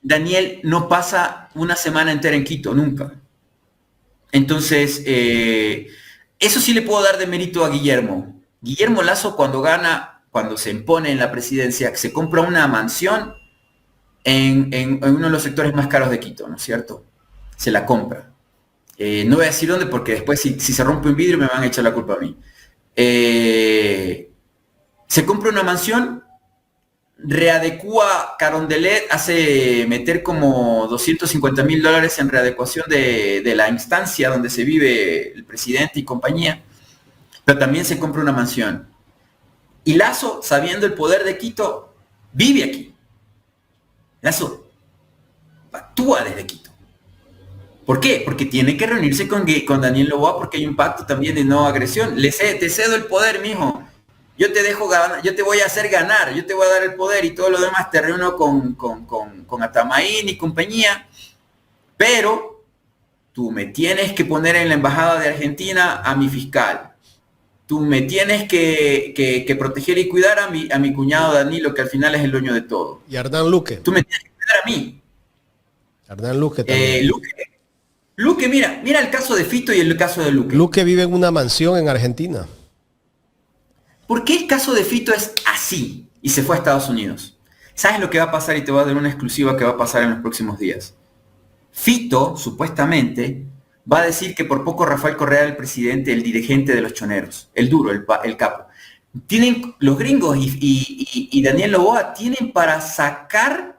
Daniel no pasa una semana entera en Quito, nunca. Entonces, eso sí le puedo dar de mérito a Guillermo. Guillermo Lasso cuando se impone en la presidencia, se compra una mansión en uno de los sectores más caros de Quito, ¿no es cierto? Se la compra. No voy a decir dónde porque después si se rompe un vidrio me van a echar la culpa a mí. Se compra una mansión, readecúa Carondelet, hace meter como $250,000 en readecuación de la instancia donde se vive el presidente y compañía, pero también se compra una mansión. Y Lasso, sabiendo el poder de Quito, vive aquí. Lasso actúa desde Quito. ¿Por qué? Porque tiene que reunirse con Daniel Noboa porque hay un pacto también de no agresión. Te cedo el poder, mijo. Yo te dejo ganar, yo te voy a hacer ganar, yo te voy a dar el poder y todo lo demás te reúno con Atamaín y compañía, pero tú me tienes que poner en la embajada de Argentina a mi fiscal. Tú me tienes que proteger y cuidar a mi cuñado Danilo, que al final es el dueño de todo. Y Hernán Luque. Tú me tienes que cuidar a mí. Hernán Luque también. Luque, mira el caso de Fito y el caso de Luque. Luque vive en una mansión en Argentina. ¿Por qué el caso de Fito es así y se fue a Estados Unidos? ¿Sabes lo que va a pasar? Y te voy a dar una exclusiva que va a pasar en los próximos días. Fito, supuestamente, va a decir que por poco Rafael Correa el presidente, el dirigente de los choneros, el duro, el capo. Tienen los gringos y Daniel Noboa tienen para sacar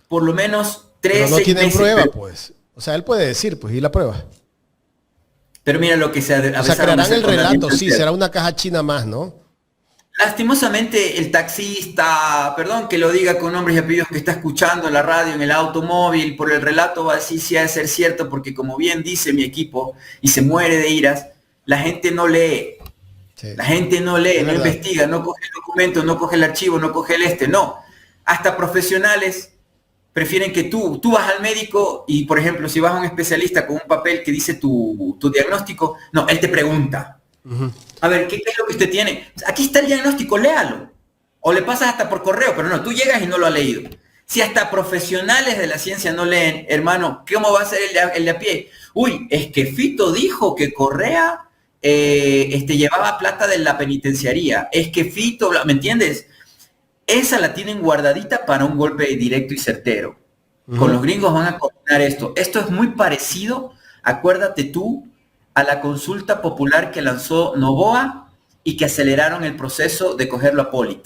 por lo menos 3 Pero no tienen meses, prueba, pues. O sea, él puede decir, pues, y la prueba. Pero mira lo que se ha... O sea, crearán el relato, sí, será una caja china más, ¿no? Lastimosamente el taxista, perdón que lo diga con nombres y apellidos, que está escuchando en la radio, en el automóvil, por el relato va a decir si ha de ser cierto, porque como bien dice mi equipo, y se muere de iras, la gente no lee. Sí. La gente no lee, no investiga, no coge el documento, no coge el archivo, no coge no. Hasta profesionales prefieren que tú vas al médico y, por ejemplo, si vas a un especialista con un papel que dice tu diagnóstico, no, él te pregunta. A ver, ¿qué es lo que usted tiene? Aquí está el diagnóstico, léalo. O le pasas hasta por correo, pero no, tú llegas y no lo has leído. Si hasta profesionales de la ciencia no leen, hermano, ¿cómo va a ser el de a pie? Uy, es que Fito dijo que Correa llevaba plata de la penitenciaría. Es que Fito, ¿me entiendes? Esa la tienen guardadita para un golpe directo y certero. Con los gringos van a coordinar esto. Esto es muy parecido, acuérdate tú, a la consulta popular que lanzó Noboa y que aceleraron el proceso de cogerlo a Polit,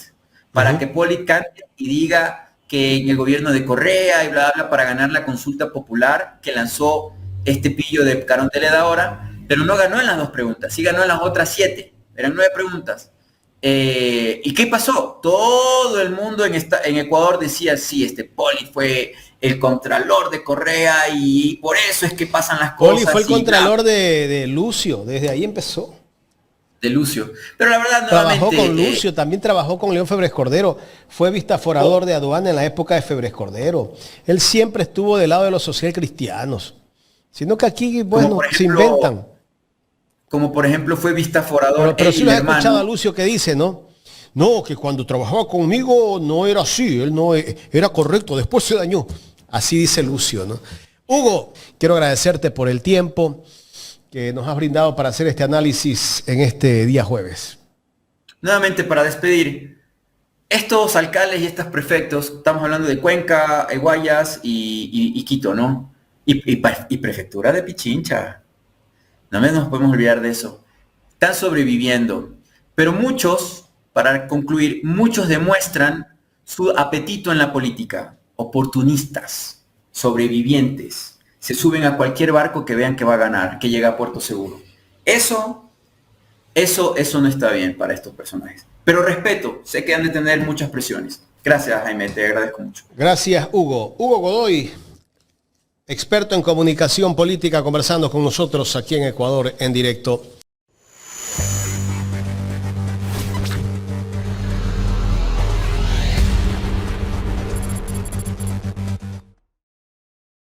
para que Polit cante y diga que en el gobierno de Correa y bla, bla, para ganar la consulta popular que lanzó este pillo de Carondelet ahora, pero no ganó en las 2 preguntas, sí ganó en las otras 7, eran 9 preguntas. ¿Y qué pasó? Todo el mundo en Ecuador decía, sí, Polit fue el contralor de Correa y por eso es que pasan las cosas. Polit fue el contralor de Lucio, desde ahí empezó. De Lucio. Pero la verdad, trabajó con Lucio, también trabajó con León Febres Cordero, fue vistaforador de aduana en la época de Febres Cordero. Él siempre estuvo del lado de los social cristianos, sino que aquí, bueno, ejemplo, se inventan. Como por ejemplo fue vistaforador. Pero sí lo he escuchado a Lucio que dice, ¿no? No, que cuando trabajaba conmigo no era así, él no era correcto, después se dañó. Así dice Lucio, ¿no? Hugo, quiero agradecerte por el tiempo que nos has brindado para hacer este análisis en este día jueves. Nuevamente para despedir, estos alcaldes y estos prefectos, estamos hablando de Cuenca, Guayas y Quito, ¿no? Y prefectura de Pichincha. No nos podemos olvidar de eso. Están sobreviviendo. Pero muchos, para concluir, muchos demuestran su apetito en la política. Oportunistas, sobrevivientes. Se suben a cualquier barco que vean que va a ganar, que llega a puerto seguro. Eso no está bien para estos personajes. Pero respeto, sé que han de tener muchas presiones. Gracias, Jaime, te agradezco mucho. Gracias, Hugo. Hugo Godoy, experto en comunicación política, conversando con nosotros aquí en Ecuador en directo.